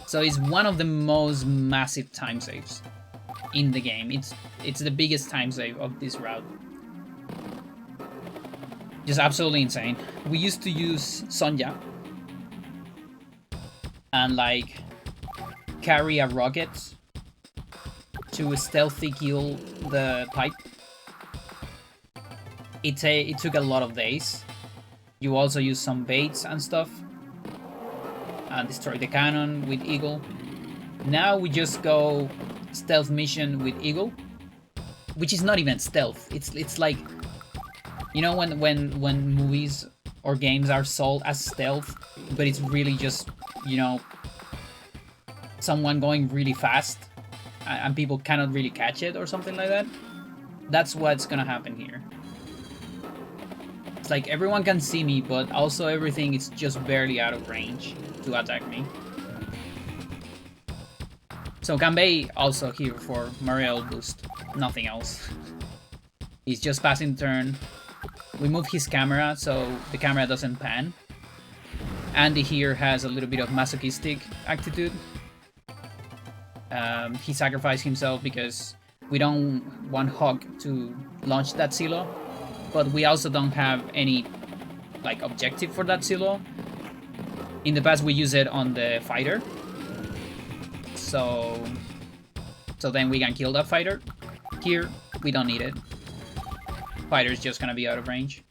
[SPEAKER 1] So it's one of the most massive time saves in the game. It's the biggest time save of this route. Just absolutely insane. We used to use Sonja and like carry a rocket to stealthy kill the pipe. It took a lot of days. You also use some baits and stuff and destroy the cannon with Eagle. Now we just go stealth mission with Eagle, which is not even stealth. It's like, you know, when movies or games are sold as stealth, but it's really just, you know, someone going really fast and people cannot really catch it or something like that. That's what's gonna happen here. It's like everyone can see me, but also everything is just barely out of range to attack me. So Kanbei also here for morale boost, nothing else. He's just passing the turn. We move his camera so the camera doesn't pan. Andy here has a little bit of masochistic attitude. He sacrificed himself because we don't want Hawk to launch that silo, but we also don't have any like objective for that silo. In the past we use it on the fighter, so then we can kill that fighter. Here we don't need it. Fighter is just gonna be out of range.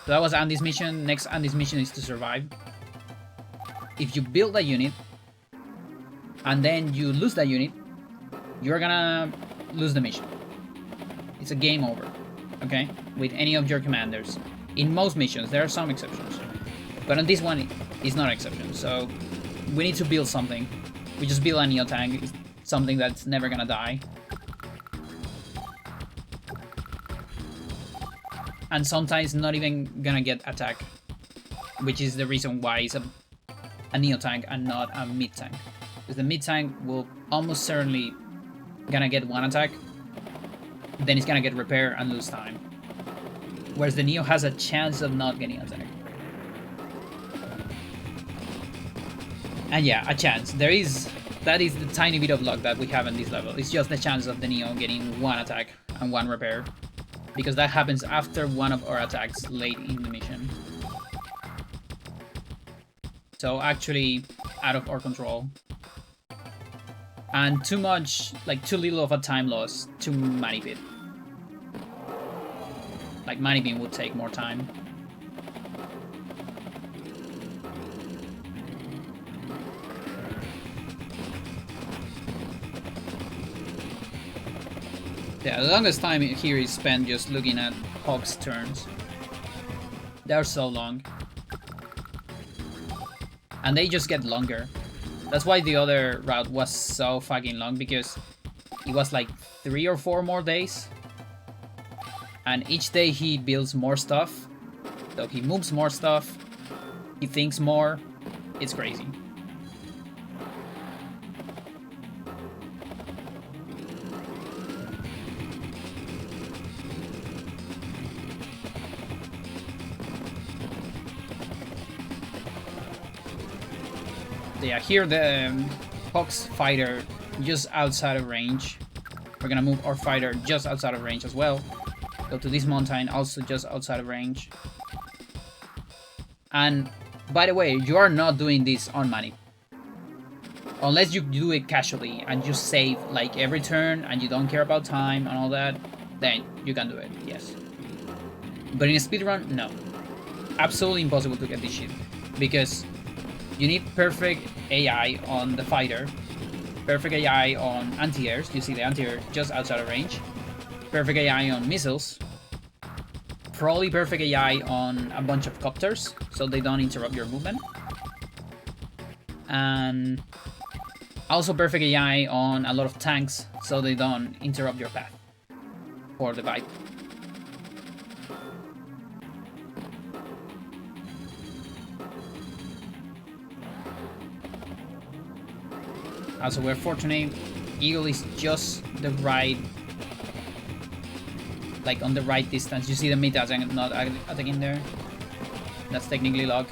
[SPEAKER 1] So that was Andy's mission. Next Andy's mission is to survive. If you build a unit and then you lose that unit, you're gonna lose the mission. It's a game over, okay? With any of your commanders. In most missions, there are some exceptions. But on this one, it's not an exception. So we need to build something. We just build a Neo tank, something that's never gonna die. And sometimes not even gonna get attacked, which is the reason why it's a Neo tank and not a mid tank. Because the mid tank will almost certainly gonna get one attack, then it's gonna get repair and lose time. Whereas the Neo has a chance of not getting attacked. And yeah, a chance. That is the tiny bit of luck that we have in this level. It's just the chance of the Neo getting one attack and one repair. Because that happens after one of our attacks late in the mission. So actually out of our control. And too much, like too little of a time loss to manip it. Like maniping would take more time. Yeah, the longest time here is spent just looking at Hawk's turns. They're so long. And they just get longer. That's why the other route was so fucking long, because it was like 3 or 4 more days. And each day he builds more stuff. So he moves more stuff. He thinks more. It's crazy. Yeah, here the Hawk's fighter just outside of range. We're gonna move our fighter just outside of range as well. Go to this mountain, also just outside of range. And by the way, you are not doing this on manip. Unless you do it casually and you save like every turn and you don't care about time and all that, then you can do it, yes. But in a speedrun, no. Absolutely impossible to get this shit. Because you need perfect AI on the fighter, perfect AI on anti-airs, you see the anti-air just outside of range, perfect AI on missiles, probably perfect AI on a bunch of copters, so they don't interrupt your movement, and also perfect AI on a lot of tanks, so they don't interrupt your path for the bite. Also, we're fortunate, Eagle is just the right like on the right distance. You see the mid attack not attacking there. That's technically luck.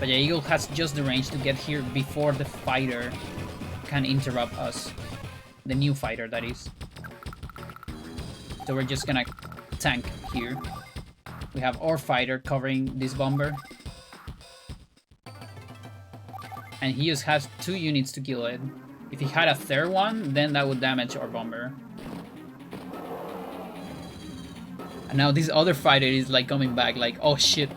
[SPEAKER 1] But yeah, Eagle has just the range to get here before the fighter can interrupt us. The new fighter, that is. So we're just gonna tank here. We have our fighter covering this bomber. And he just has 2 units to kill it. If he had a third one, then that would damage our bomber. And now this other fighter is like coming back like, oh shit.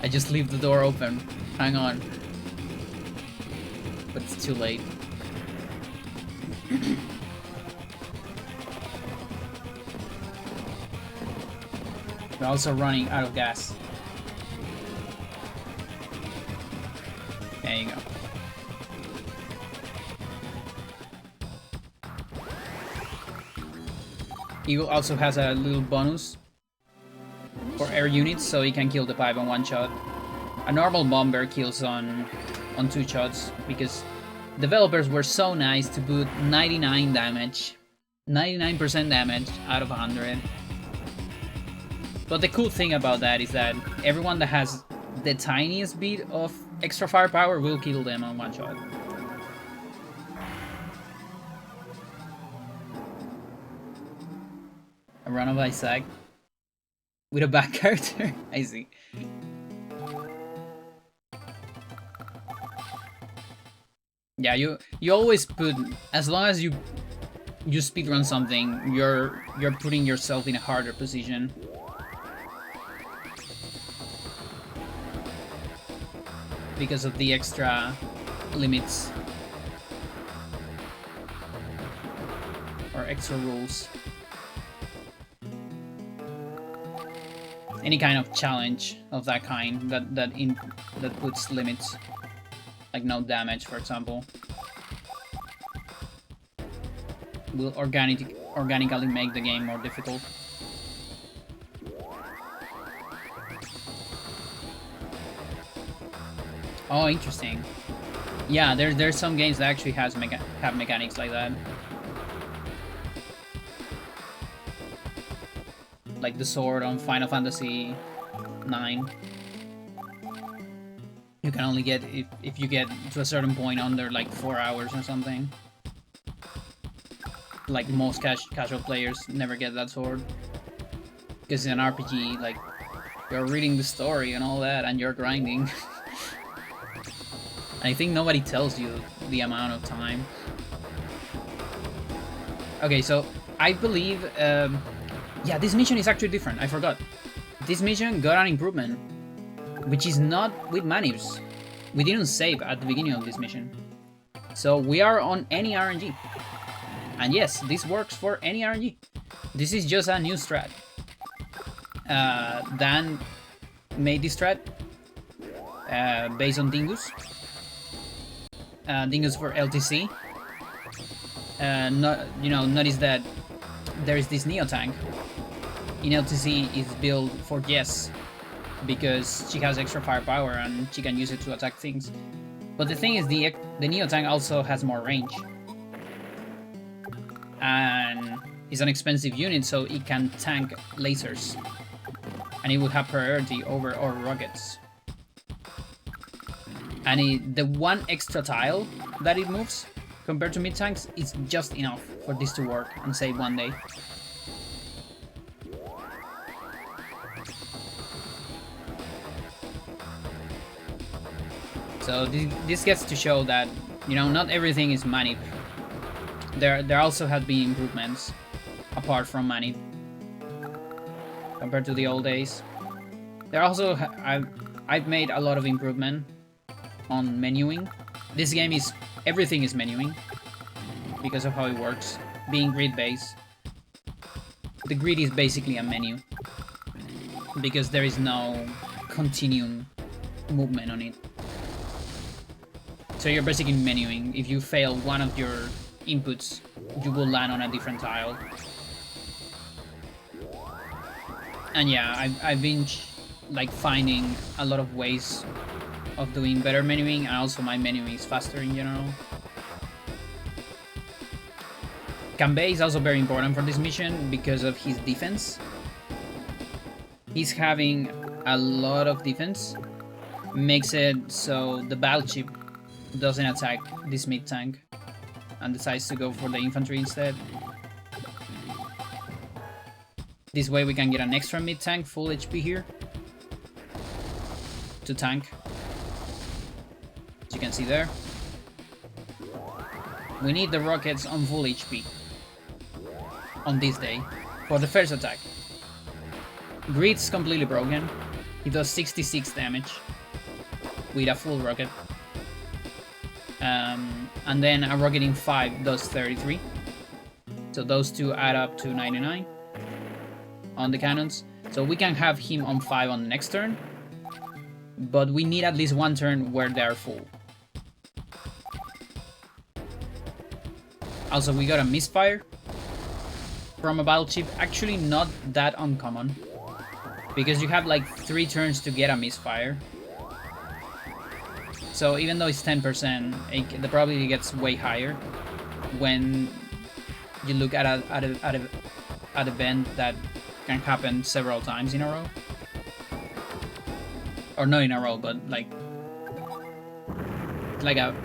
[SPEAKER 1] I just leave the door open. Hang on. But it's too late. We're also running out of gas. There you go. Eagle also has a little bonus for air units, so he can kill the pipe on 1 shot. A normal bomber kills on 2 shots, because developers were so nice to put 99 damage, 99% damage out of 100. But the cool thing about that is that everyone that has the tiniest bit of extra firepower will kill them on 1 shot. A run of Isaac with a back character. I see. Yeah, you always put, as long as you speedrun something, you're putting yourself in a harder position. Because of the extra limits or extra rules. Any kind of challenge of that kind that puts limits, like no damage, for example, will organically make the game more difficult. Oh, interesting. Yeah, there's some games that actually have mechanics like that. Like the sword on Final Fantasy IX. You can only get if you get to a certain point under like 4 hours or something. Like most casual players never get that sword. Because in an RPG, like, you're reading the story and all that, and you're grinding. I think nobody tells you the amount of time. Okay, so I believe, yeah, this mission is actually different. I forgot. This mission got an improvement, which is not with manips. We didn't save at the beginning of this mission. So we are on any RNG. And yes, this works for any RNG. This is just a new strat. Dan made this strat based on Dingus. Dingus for LTC. Notice that there is this Neo tank. In LTC is built for Jess because she has extra firepower and she can use it to attack things. But the thing is, the Neo tank also has more range. And it's an expensive unit, so it can tank lasers. And it would have priority over our rockets. And the 1 extra tile that it moves, compared to mid-tanks, is just enough for this to work and save 1 day. So this gets to show that, not everything is manip. There also have been improvements apart from manip compared to the old days. There also I've made a lot of improvement on menuing. This game is everything is menuing because of how it works. Being grid based, the grid is basically a menu because there is no continuum movement on it. So you're basically menuing. If you fail one of your inputs, you will land on a different tile. And yeah, I've been like finding a lot of ways of doing better menuing, and also my menuing is faster in general. Kanbei is also very important for this mission because of his defense. He's having a lot of defense. Makes it so the battleship doesn't attack this mid tank and decides to go for the infantry instead. This way we can get an extra mid tank full HP here to tank. As you can see there. We need the rockets on full HP on this day for the first attack. Greed's completely broken. He does 66 damage with a full rocket. And then a rocket in 5 does 33. So those two add up to 99 on the cannons. So we can have him on 5 on the next turn. But we need at least one turn where they are full. Also, we got a misfire from a battleship. Actually, not that uncommon. Because you have like 3 turns to get a misfire. So even though it's 10%, the probability gets way higher when you look at an event that can happen several times in a row. Or not in a row, but like a...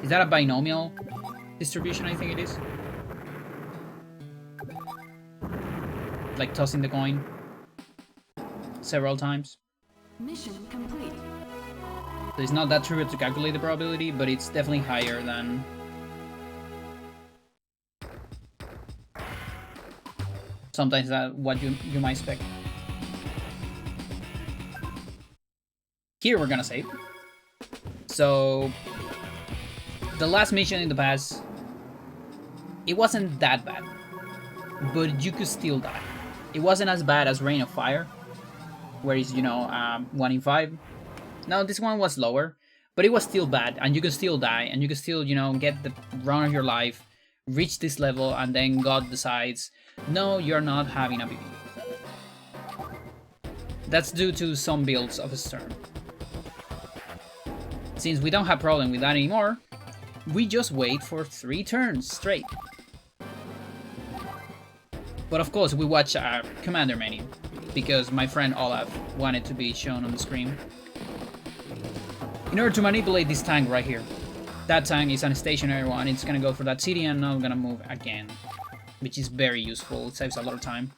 [SPEAKER 1] Is that a binomial distribution? I think it is. Like tossing the coin several times.
[SPEAKER 2] Mission complete.
[SPEAKER 1] So it's not that trivial to calculate the probability, but it's definitely higher than sometimes that what you might expect. Here we're gonna save. So the last mission in the pass, it wasn't that bad, but you could still die. It wasn't as bad as Rain of Fire, where it's 1 in 5. No, this one was lower, but it was still bad, and you could still die, and you could still, get the run of your life, reach this level, and then God decides, no, you're not having a BB. That's due to some builds of Stern. Since we don't have problem with that anymore, we just wait for 3 turns straight. But of course, we watch our commander menu, because my friend Olaf wanted to be shown on the screen. In order to manipulate this tank right here, that tank is a stationary one, it's gonna go for that city and now gonna move again, which is very useful, it saves a lot of time.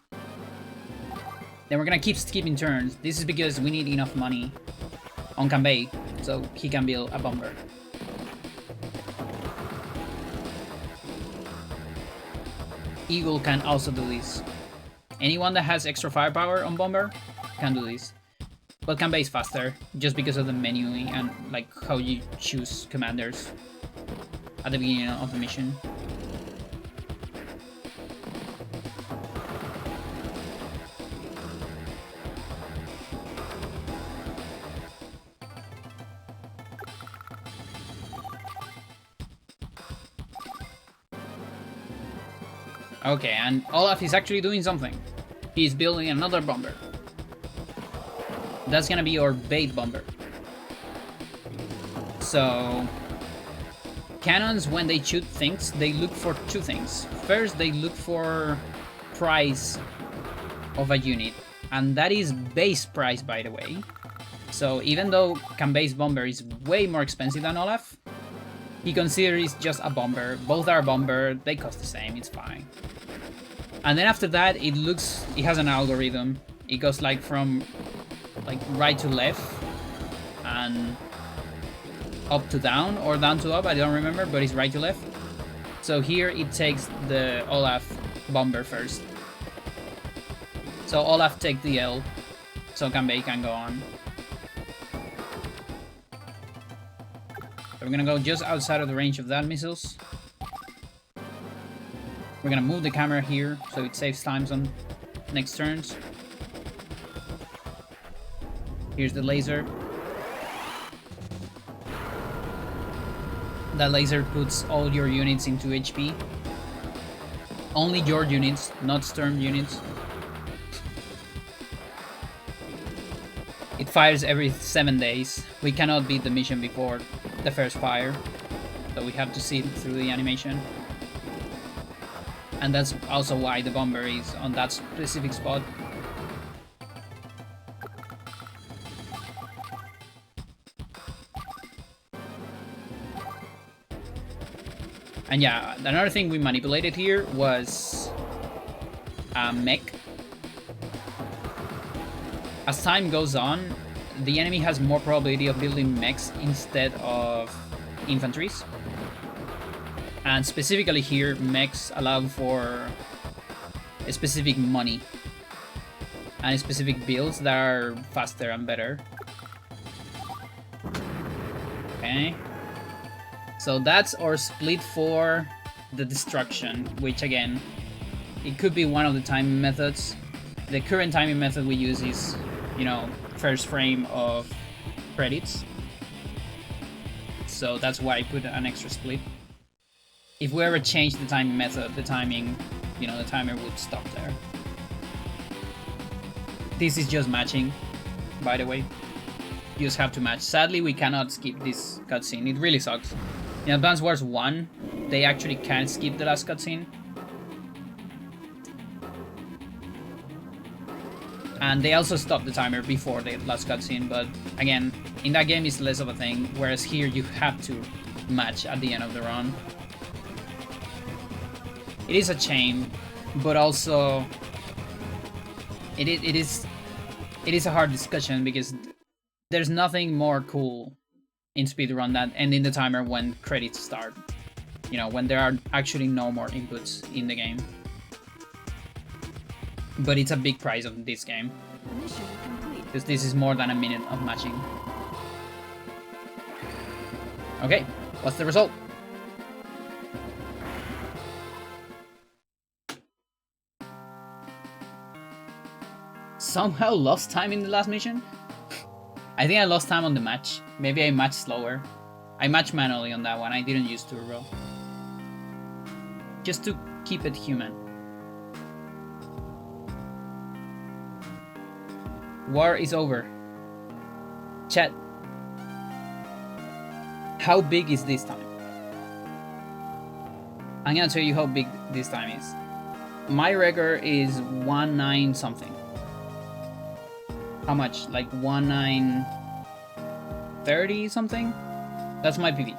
[SPEAKER 1] Then we're gonna keep skipping turns. This is because we need enough money on Kanbei, so he can build a bomber. Eagle can also do this. Anyone that has extra firepower on bomber can do this. But Kanbei is faster, just because of the menuing and like how you choose commanders at the beginning of the mission. Okay, and Olaf is actually doing something. He's building another bomber. That's gonna be our bait bomber. So, cannons, when they shoot things, they look for 2 things. First, they look for price of a unit, and that is base price, by the way. So, even though Kanbei's bomber is way more expensive than Olaf, he considers it just a bomber. Both are bomber, they cost the same, it's fine. And then after that, it has an algorithm. It goes like from right to left and up to down or down to up, I don't remember, but it's right to left. So here it takes the Olaf bomber first. So Olaf takes the L, so Kanbei can go on. So we're gonna go just outside of the range of that missiles. We're gonna move the camera here so it saves times on next turns. Here's the laser. That laser puts all your units into HP. Only your units, not Sturm units. It fires every 7 days. We cannot beat the mission before the first fire, so we have to see it through the animation. And that's also why the bomber is on that specific spot. And yeah, another thing we manipulated here was a mech. As time goes on, the enemy has more probability of building mechs instead of infantries. And specifically here, mechs allow for a specific money and specific builds that are faster and better. Okay. So that's our split for the destruction, which again, it could be one of the timing methods. The current timing method we use is, you know, first frame of credits. So that's why I put an extra split. If we ever change the timing method, the timing, you know, the timer would stop there. This is just matching, by the way. You just have to match. Sadly, we cannot skip this cutscene. It really sucks. In Advance Wars 1, they actually can skip the last cutscene. And they also stop the timer before the last cutscene, but again, in that game it's less of a thing, whereas here you have to match at the end of the run. It is a shame, but also it is a hard discussion because there's nothing more cool in speedrun than ending the timer when credits start. You know, when there are actually no more inputs in the game. But it's a big price of this game.
[SPEAKER 2] Mission complete.
[SPEAKER 1] Because this is more than a minute of matching. Okay, what's the result? Somehow lost time in the last mission? I think I lost time on the match. Maybe I matched slower. I matched manually on that one. I didn't use turbo. Just to keep it human. War is over. Chat. How big is this time? I'm gonna tell you how big this time is. My record is 19 something. How much? Like 1930 something? That's my PV.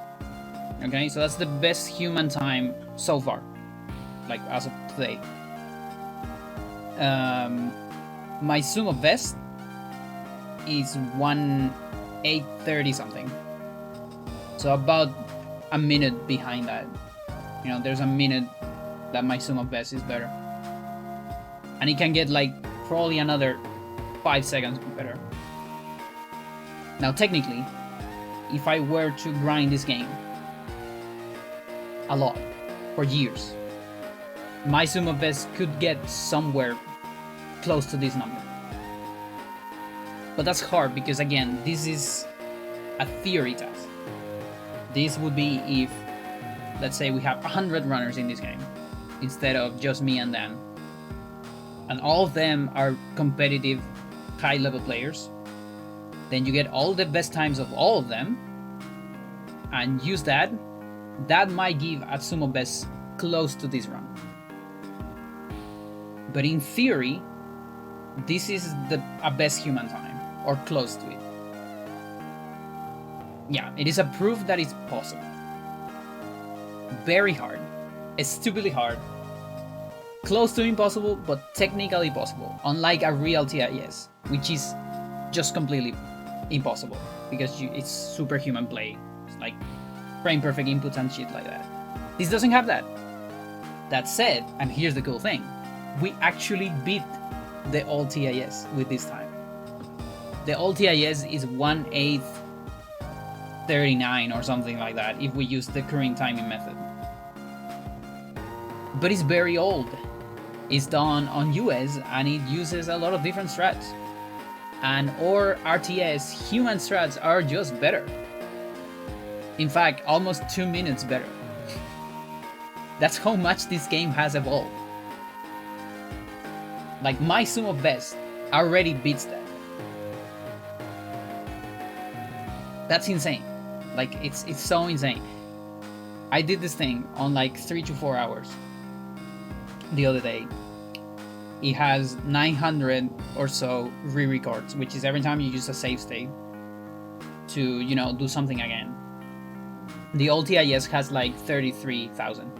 [SPEAKER 1] Okay, so that's the best human time so far. Like as of today. My sumo best is 1830 something. So about a minute behind that. You know, there's a minute that my sumo best is better. And it can get like probably another 5 seconds better. Now technically, if I were to grind this game a lot for years, my sumo best could get somewhere close to this number. But that's hard because again, this is a theory task. This would be if, let's say we have 100 runners in this game instead of just me and them. And all of them are competitive, high-level players. Then you get all the best times of all of them and use that. That might give a sumo best close to this run. But in theory, this is a best human time, or close to it. Yeah, it is a proof that it's possible. Very hard, stupidly hard, close to impossible, but technically possible. Unlike a real TAS, which is just completely impossible because it's superhuman play. It's like frame perfect inputs and shit like that. This doesn't have that. That said, and here's the cool thing, we actually beat the old TAS with this time. The old TAS is 1/839 or something like that if we use the current timing method. But it's very old. It's done on US and it uses a lot of different strats. And our RTS human strats are just better. In fact, almost 2 minutes better. That's how much this game has evolved. Like my sumo best already beats that. That's insane. Like it's so insane. I did this thing on like 3 to 4 hours. the other day. It has 900 or so re-records, which is every time you use a save state to, you know, do something again. The old TAS has like 33,000.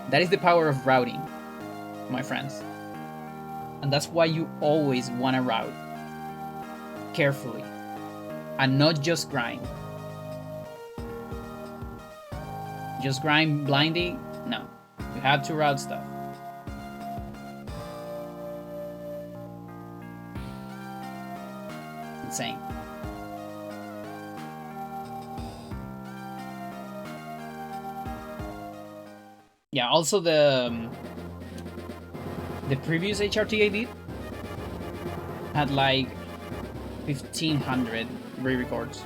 [SPEAKER 1] That is the power of routing, my friends. And that's why you always want to route carefully and not just grind. Just grind blindly? No. You have to route stuff. Insane. Yeah, also the previous HRT I did had like 1,500 re-records.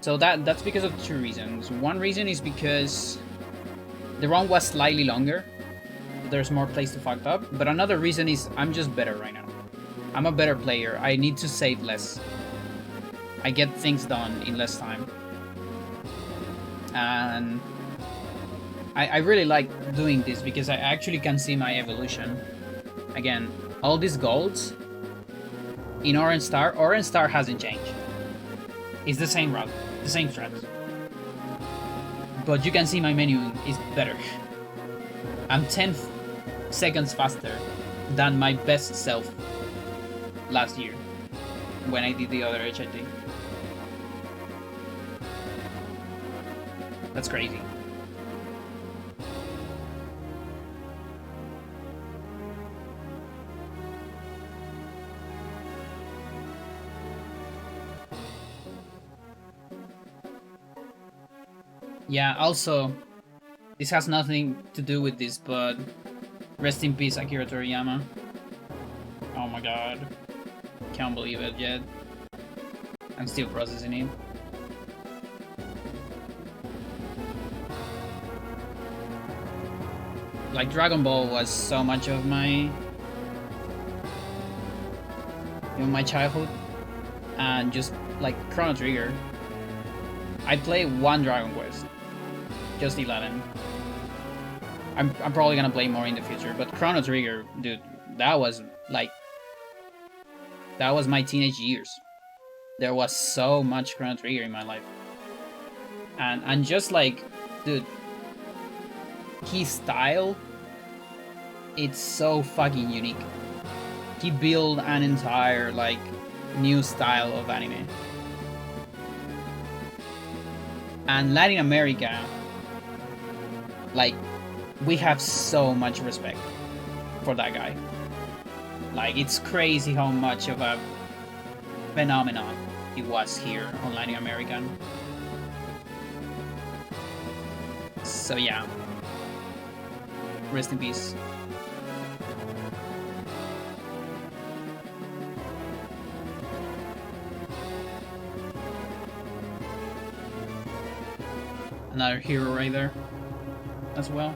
[SPEAKER 1] So that's because of two reasons. One reason is because the run was slightly longer. There's more place to fuck up. But another reason is I'm just better right now. I'm a better player. I need to save less. I get things done in less time. And I really like doing this because I actually can see my evolution. Again, all these golds in Orange Star hasn't changed. It's the same route, the same strats. But you can see my menu is better. I'm 10 seconds faster than my best self last year when I did the other HRT. That's crazy. Yeah, also, this has nothing to do with this, but rest in peace, Akira Toriyama. Oh my god. Can't believe it yet. I'm still processing it. Like, Dragon Ball was so much of my childhood, and just like Chrono Trigger. I play one Dragon Quest, just 11. I'm probably gonna play more in the future, but Chrono Trigger, dude, that was my teenage years. There was so much Chrono Trigger in my life, and just like, dude, his style, it's so fucking unique. He built an entire like new style of anime. And Latin America, like, we have so much respect for that guy. Like, it's crazy how much of a phenomenon he was here on Latin American. So yeah, rest in peace. Another hero right there as well.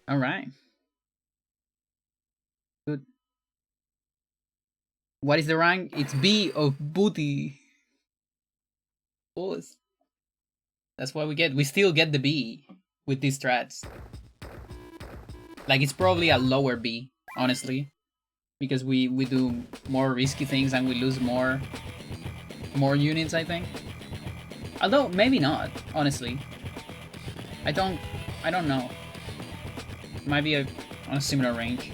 [SPEAKER 1] All right. Good. What is the rank? It's B of booty. Coolest. That's what we get. We still get the B with these strats. Like, it's probably a lower B, honestly, because we do more risky things and we lose more units, I think. Although maybe not, honestly. I don't know. Might be on a similar range.